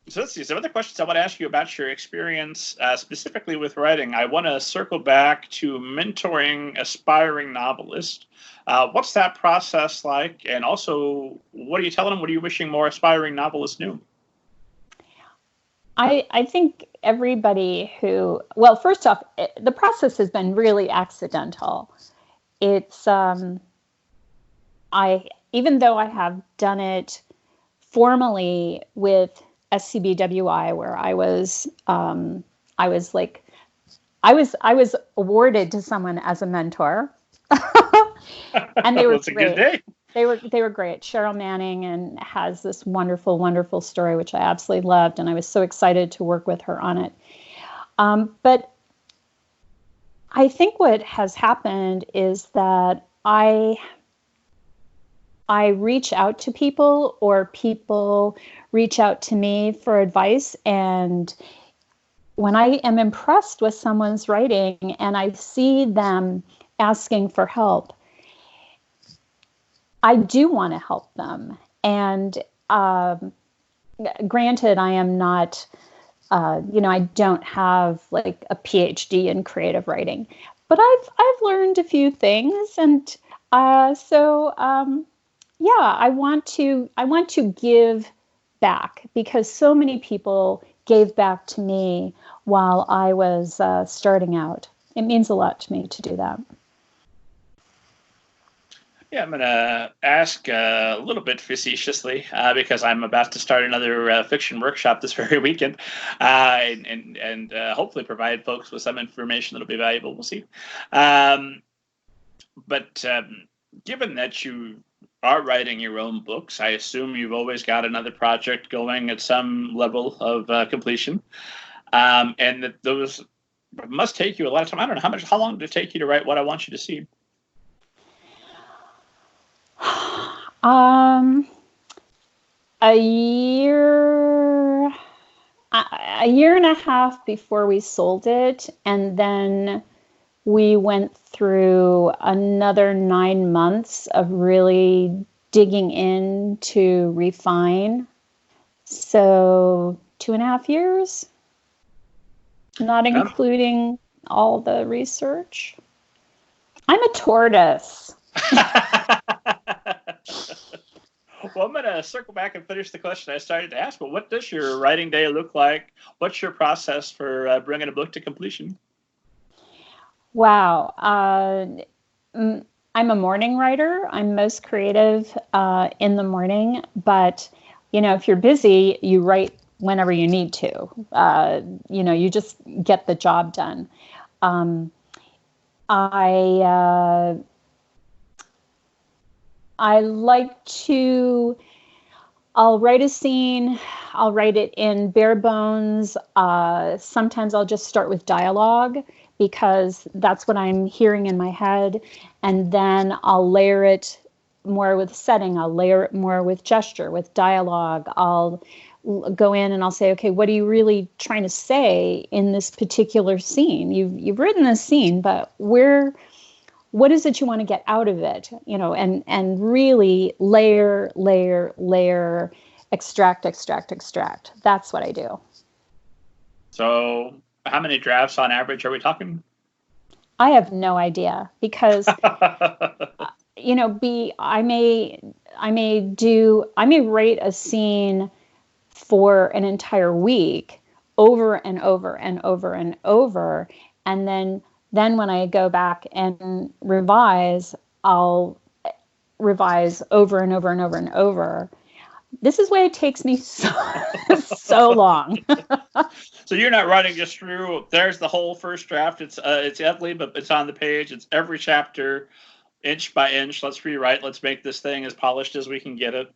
So let's see. Some other questions I want to ask you about your experience specifically with writing. I want to circle back to mentoring aspiring novelists. What's that process like? And also, what are you telling them? What are you wishing more aspiring novelists knew? I think everybody well, first off, the process has been really accidental. It's, even though I have done it formally with SCBWI, where I was awarded to someone as a mentor, and they were It's a good day. They were great. Cheryl Manning and has this wonderful, wonderful story, which I absolutely loved, and I was so excited to work with her on it. But I think what has happened is that I reach out to people, or people reach out to me for advice. And when I am impressed with someone's writing and I see them asking for help, I do want to help them. And granted, I am not, I don't have like a PhD in creative writing, but I've learned a few things. And I want to give back, because so many people gave back to me while I was starting out. It means a lot to me to do that. Yeah, I'm going to ask a little bit facetiously because I'm about to start another fiction workshop this very weekend, and hopefully provide folks with some information that'll be valuable. We'll see. But given that you are writing your own books, I assume you've always got another project going at some level of completion, and that those must take you a lot of time. I don't know how long did it take you to write What I Want You to See? A year and a half before we sold it, and then we went through another 9 months of really digging in to refine. So 2.5 years, not including all the research. I'm a tortoise. Well, I'm going to circle back and finish the question I started to ask. But what does your writing day look like? What's your process for bringing a book to completion? Wow. I'm a morning writer. I'm most creative in the morning. But, if you're busy, you write whenever you need to. You just get the job done. I like to, I'll write a scene, I'll write it in bare bones. Sometimes I'll just start with dialogue, because that's what I'm hearing in my head. And then I'll layer it more with setting. I'll layer it more with gesture, with dialogue. I'll go in and I'll say, okay, what are you really trying to say in this particular scene? You've written this scene, but what is it you want to get out of it? And really layer, extract. That's what I do. So how many drafts on average are we talking? I have no idea, because, I may write a scene for an entire week over and over and over and over. And then when I go back and revise, I'll revise over and over and over and over. This is why it takes me so long. So you're not writing just through, there's the whole first draft. It's ugly, but it's on the page. It's every chapter, inch by inch. Let's rewrite. Let's make this thing as polished as we can get it.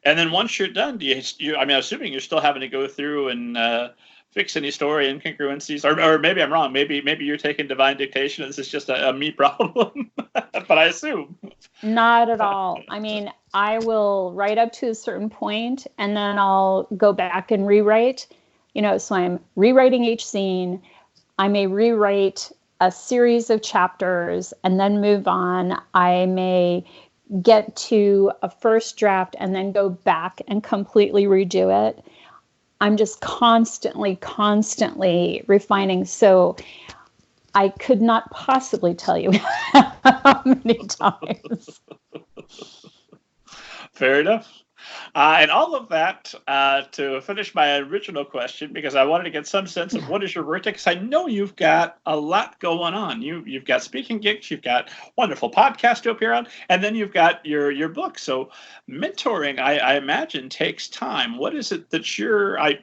And then once you're done, I'm assuming you're still having to go through and fix any story incongruencies, or maybe I'm wrong. Maybe you're taking divine dictation. This is just a me problem, but I assume not at all. I will write up to a certain point, and then I'll go back and rewrite. So I'm rewriting each scene. I may rewrite a series of chapters and then move on. I may get to a first draft and then go back and completely redo it. I'm just constantly refining. So I could not possibly tell you how many times. Fair enough. And all of that to finish my original question, because I wanted to get some sense of what is your verdict, because I know you've got a lot going on. You've got speaking gigs, you've got wonderful podcasts to appear on, and then you've got your book. So mentoring, I imagine, takes time. What is it that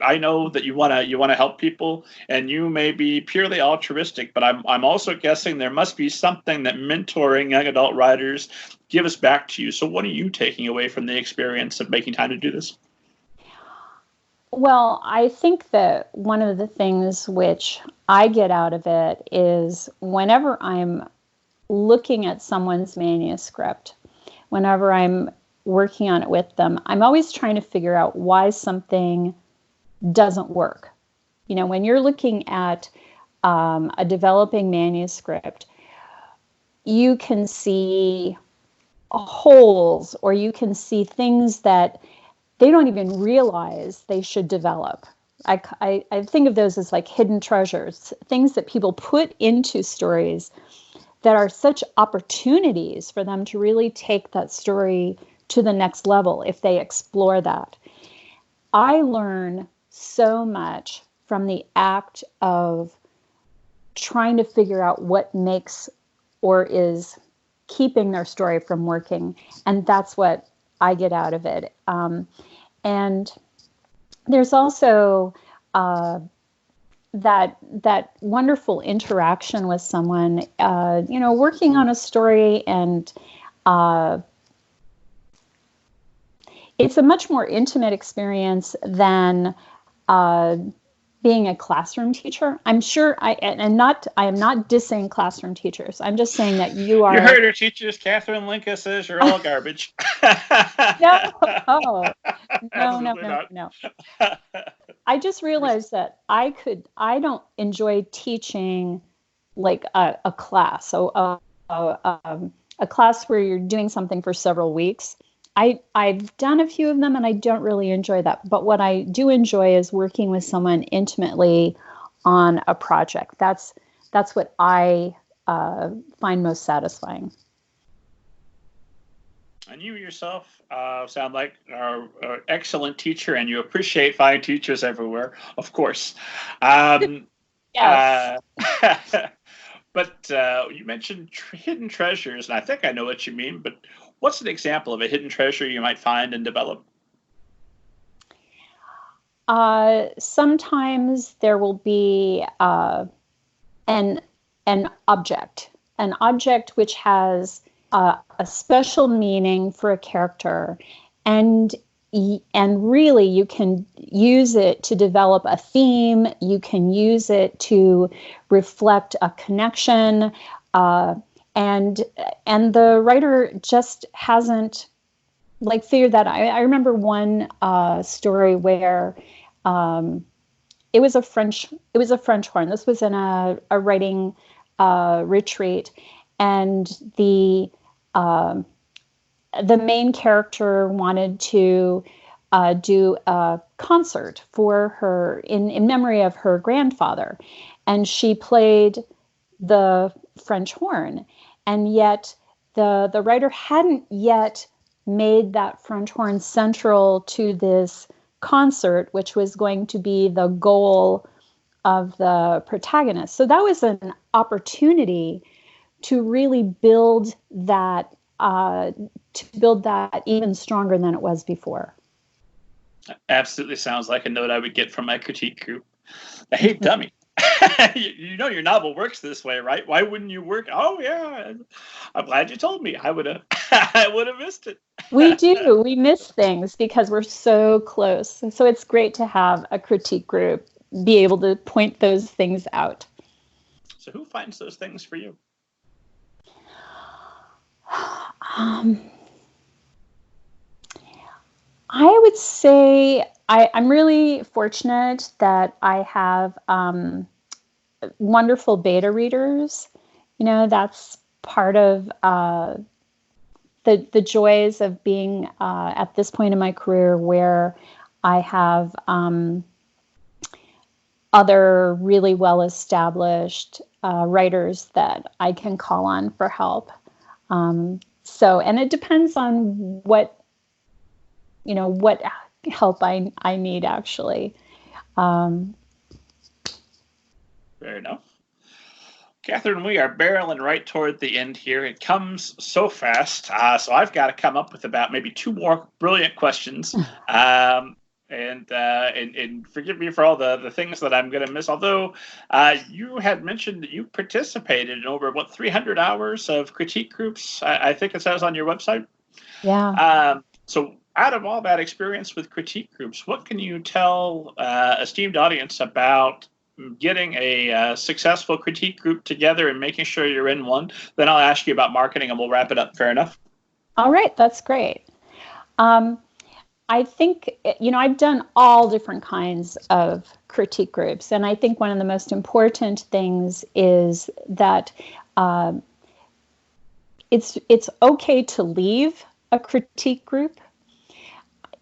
I know that you want to help people, and you may be purely altruistic, but I'm also guessing there must be something that mentoring young adult writers give us back to you. So what are you taking away from the experience of making time to do this? Well, I think that one of the things which I get out of it is whenever I'm looking at someone's manuscript, whenever I'm working on it with them, I'm always trying to figure out why something doesn't work. When you're looking at a developing manuscript, you can see holes, or you can see things that they don't even realize they should develop. I think of those as like hidden treasures, things that people put into stories that are such opportunities for them to really take that story to the next level if they explore that. I learn so much from the act of trying to figure out what makes or is keeping their story from working. And that's what I get out of it. And there's also that wonderful interaction with someone, working on a story, and it's a much more intimate experience than being a classroom teacher. I'm sure I am not dissing classroom teachers. I'm just saying that you are. You heard her, teachers. Catherine Linka says you're all garbage. No, no. I just realized that I don't enjoy teaching like a class. So a class where you're doing something for several weeks. I've done a few of them and I don't really enjoy that. But what I do enjoy is working with someone intimately on a project. That's what I find most satisfying. And you yourself sound like are an excellent teacher, and you appreciate fine teachers everywhere, of course. Yes. But you mentioned hidden treasures, and I think I know what you mean, but what's an example of a hidden treasure you might find and develop? Sometimes there will be an object which has a special meaning for a character, and really you can use it to develop a theme. You can use it to reflect a connection, and the writer just hasn't figured that out. I remember one story where it was a French horn. This was in a writing retreat, and the main character wanted to do a concert for her in memory of her grandfather, and she played the French horn, and yet the writer hadn't yet made that French horn central to this concert, which was going to be the goal of the protagonist. So that was an opportunity to really build that even stronger than it was before. Absolutely sounds like a note I would get from my critique group. Hey, dummy. You know your novel works this way, right? Why wouldn't you work? Oh yeah, I'm glad you told me. I would have missed it. We do. We miss things because we're so close. So it's great to have a critique group be able to point those things out. So who finds those things for you? I would say I'm really fortunate that I have wonderful beta readers. That's part of the joys of being at this point in my career where I have other really well-established writers that I can call on for help. And it depends on what help I need, actually. Fair enough. Catherine, we are barreling right toward the end here. It comes so fast. So I've got to come up with about maybe two more brilliant questions. And forgive me for all the things that I'm going to miss. Although you had mentioned that you participated in over 300 hours of critique groups. I think it says on your website. Yeah. So out of all that experience with critique groups, what can you tell esteemed audience about getting a successful critique group together and making sure you're in one? Then I'll ask you about marketing and we'll wrap it up. Fair enough? All right, that's great. I think, I've done all different kinds of critique groups. And I think one of the most important things is that it's okay to leave a critique group.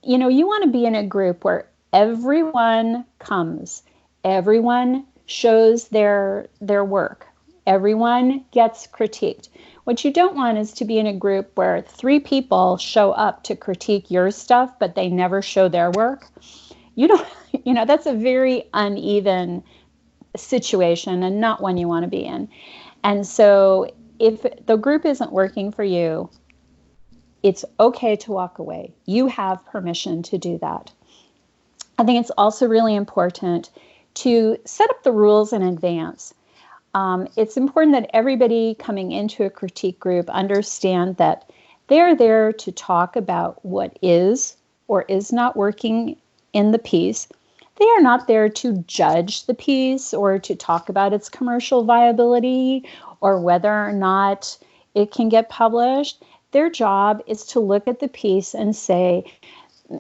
You want to be in a group where everyone comes, everyone shows their work, everyone gets critiqued. What you don't want is to be in a group where 3 people show up to critique your stuff, but they never show their work. That's a very uneven situation and not one you want to be in. And so if the group isn't working for you, it's okay to walk away. You have permission to do that. I think it's also really important to set up the rules in advance. It's important that everybody coming into a critique group understand that they're there to talk about what is or is not working in the piece. They are not there to judge the piece or to talk about its commercial viability or whether or not it can get published. Their job is to look at the piece and say,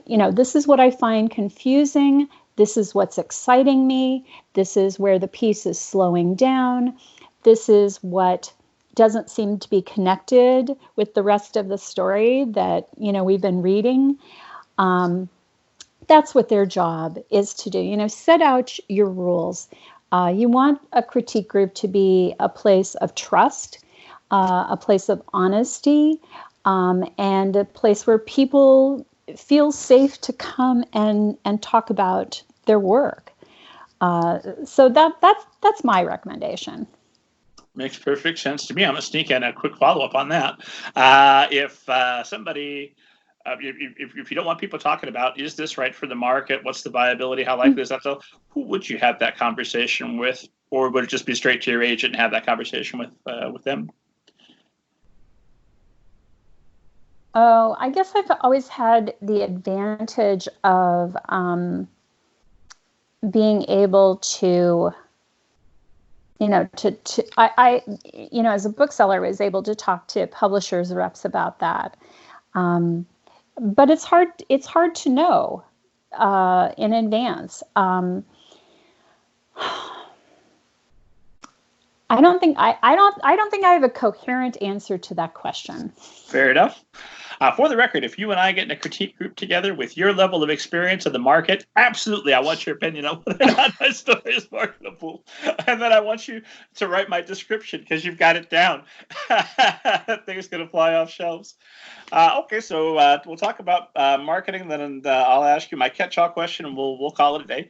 this is what I find confusing. This is what's exciting me. This is where the piece is slowing down. This is what doesn't seem to be connected with the rest of the story that, we've been reading. That's what their job is to do. Set out your rules. You want a critique group to be a place of trust, a place of honesty, and a place where people feel safe to come and talk about their work. So that's my recommendation. Makes perfect sense to me. I'm going to sneak in a quick follow-up on that. If somebody, if you don't want people talking about, is this right for the market? What's the viability? How likely is that? So who would you have that conversation with? Or would it just be straight to your agent and have that conversation with them? Oh, I guess I've always had the advantage of being able to, as a bookseller, was able to talk to publishers' reps about that. But it's hard to know in advance. I don't think I have a coherent answer to that question. Fair enough. For the record, if you and I get in a critique group together with your level of experience in the market, absolutely, I want your opinion on whether or not my story is marketable. And then I want you to write my description because you've got it down. That thing's going to fly off shelves. Okay, so we'll talk about marketing, then I'll ask you my catch-all question, and we'll call it a day.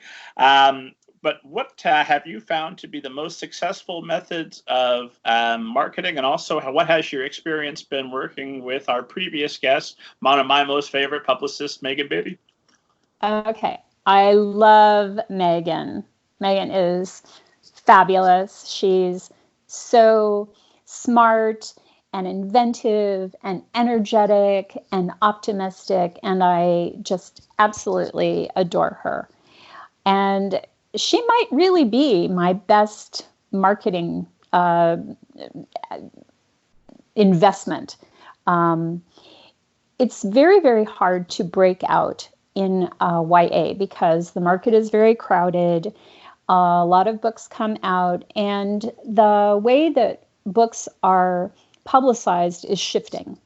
But what have you found to be the most successful methods of marketing? And also, what has your experience been working with our previous guest, one of my most favorite publicists, Megan Beatty? Okay. I love Megan. Megan is fabulous. She's so smart and inventive and energetic and optimistic. And I just absolutely adore her. And she might really be my best marketing investment. It's very, very hard to break out in YA because the market is very crowded. A lot of books come out, and the way that books are publicized is shifting.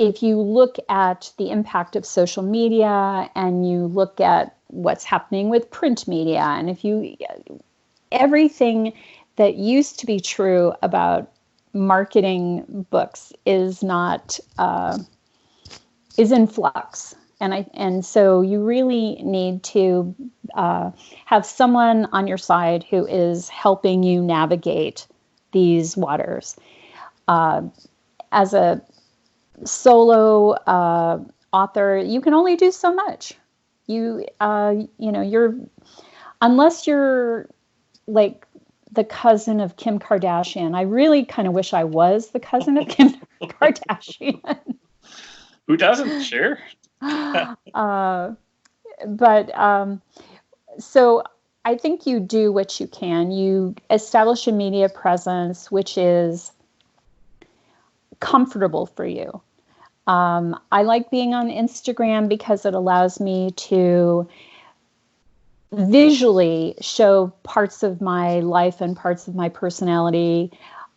If you look at the impact of social media and you look at what's happening with print media, and everything that used to be true about marketing books is in flux. And so you really need to have someone on your side who is helping you navigate these waters. As a solo author, you can only do so much. Unless you're like the cousin of Kim Kardashian. I really kind of wish I was the cousin of Kim Kardashian. Who doesn't? Sure. So I think you do what you can. You establish a media presence which is comfortable for you. I like being on Instagram because it allows me to visually show parts of my life and parts of my personality.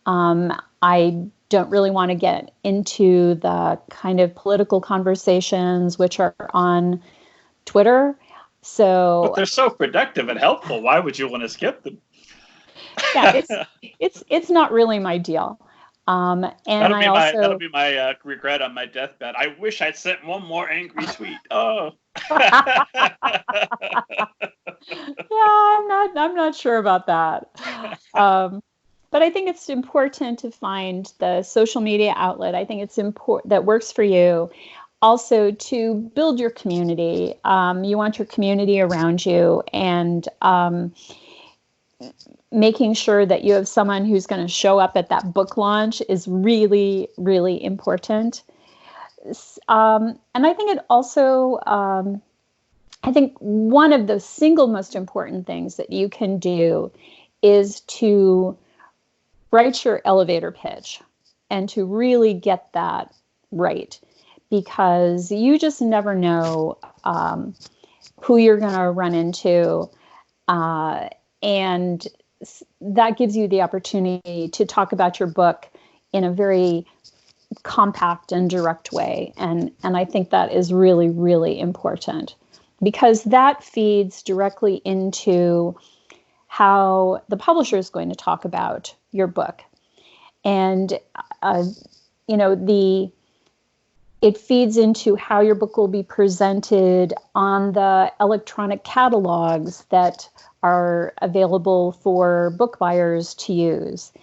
I don't really want to get into the kind of political conversations which are on Twitter. But they're so productive and helpful. Why would you want to skip them? Yeah, it's not really my deal. And that'll be my regret on my deathbed. I wish I'd sent one more angry tweet. Oh. Yeah, I'm not sure about that. But I think it's important to find the social media outlet. I think it's important that works for you. Also, to build your community. You want your community around you, and making sure that you have someone who's going to show up at that book launch is really, really important. And I think it also, I think one of the single most important things that you can do is to write your elevator pitch and to really get that right, because you just never know who you're going to run into. And that gives you the opportunity to talk about your book in a very compact and direct way. And I think that is really, really important, because that feeds directly into how the publisher is going to talk about your book. And, it feeds into how your book will be presented on the electronic catalogs that are available for book buyers to use.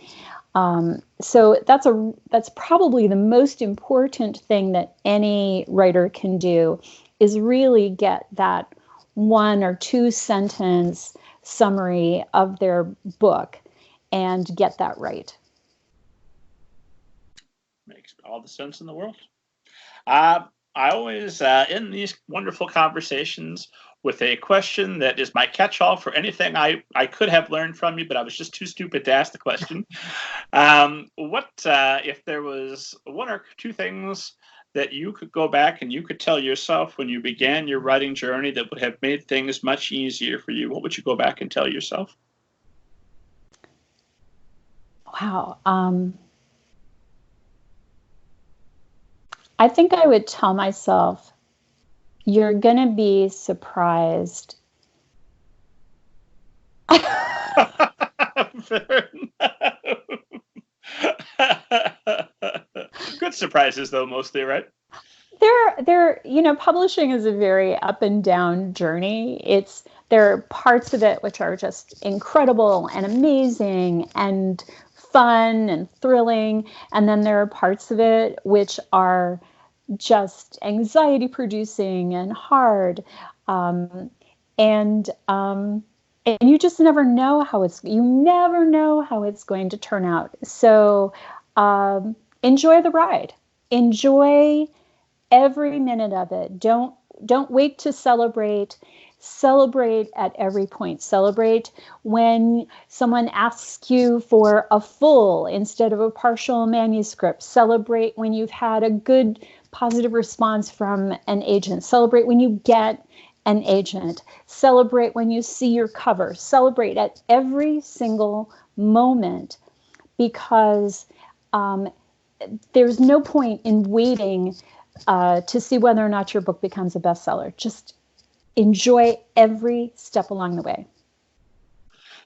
So that's probably the most important thing that any writer can do, is really get that 1 or 2 sentence summary of their book and get that right. Makes all the sense in the world. I always end these wonderful conversations with a question that is my catch-all for anything I could have learned from you, but I was just too stupid to ask the question. What if there was 1 or 2 things that you could go back and you could tell yourself when you began your writing journey that would have made things much easier for you? What would you go back and tell yourself? Wow. I think I would tell myself, you're going to be surprised. Fair enough. Good surprises, though, mostly, right? Publishing is a very up and down journey. There are parts of it which are just incredible and amazing and fun and thrilling. And then there are parts of it which are just anxiety producing and hard. And you just never know how it's going to turn out. So enjoy the ride. Enjoy every minute of it. Don't wait to celebrate. Celebrate at every point. Celebrate when someone asks you for a full instead of a partial manuscript. Celebrate when you've had a good positive response from an agent. Celebrate when you get an agent. Celebrate when you see your cover. Celebrate at every single moment, because there's no point in waiting to see whether or not your book becomes a bestseller. Just enjoy every step along the way.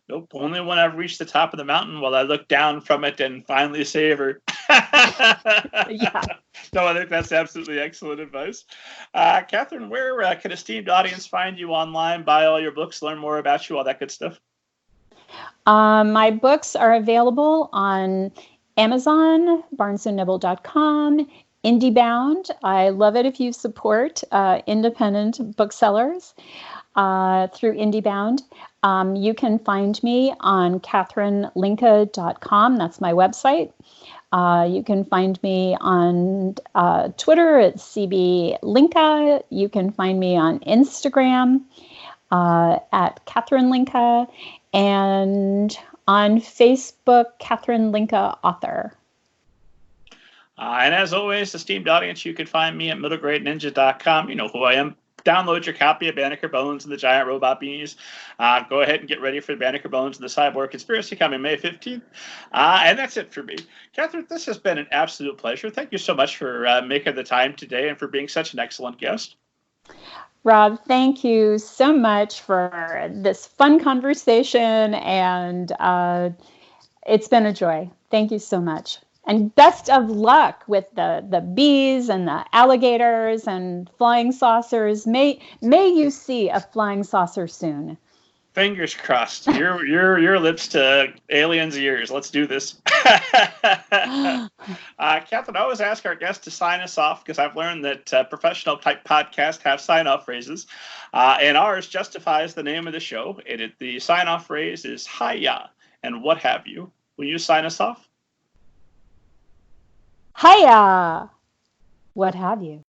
Nope. Only when I've reached the top of the mountain will I look down from it and finally savor. Yeah. No, I think that's absolutely excellent advice. Catherine, where can Esteemed audience find you online, buy all your books, learn more about you, all that good stuff? My books are available on Amazon, barnesandnoble.com, IndieBound. I love it if you support independent booksellers through IndieBound. You can find me on catherinelinka.com. That's my website. You can find me on Twitter at CBLinka. You can find me on Instagram at Catherine Linka, and on Facebook, Catherine Linka Author. And as always, esteemed audience, you can find me at middlegradeninja.com. You know who I am. Download your copy of Banneker Bones and the Giant Robot Bees. Go ahead and get ready for Banneker Bones and the Cyborg Conspiracy coming May 15th. And that's it for me. Catherine, this has been an absolute pleasure. Thank you so much for making the time today and for being such an excellent guest. Rob, thank you so much for this fun conversation, and it's been a joy. Thank you so much. And best of luck with the bees and the alligators and flying saucers. May you see a flying saucer soon. Fingers crossed. Your lips to aliens' ears. Let's do this. Catherine, I always ask our guests to sign us off because I've learned that professional type podcasts have sign off phrases, and ours justifies the name of the show. The sign off phrase is "Hiya" and what have you. Will you sign us off? Hiya! What have you?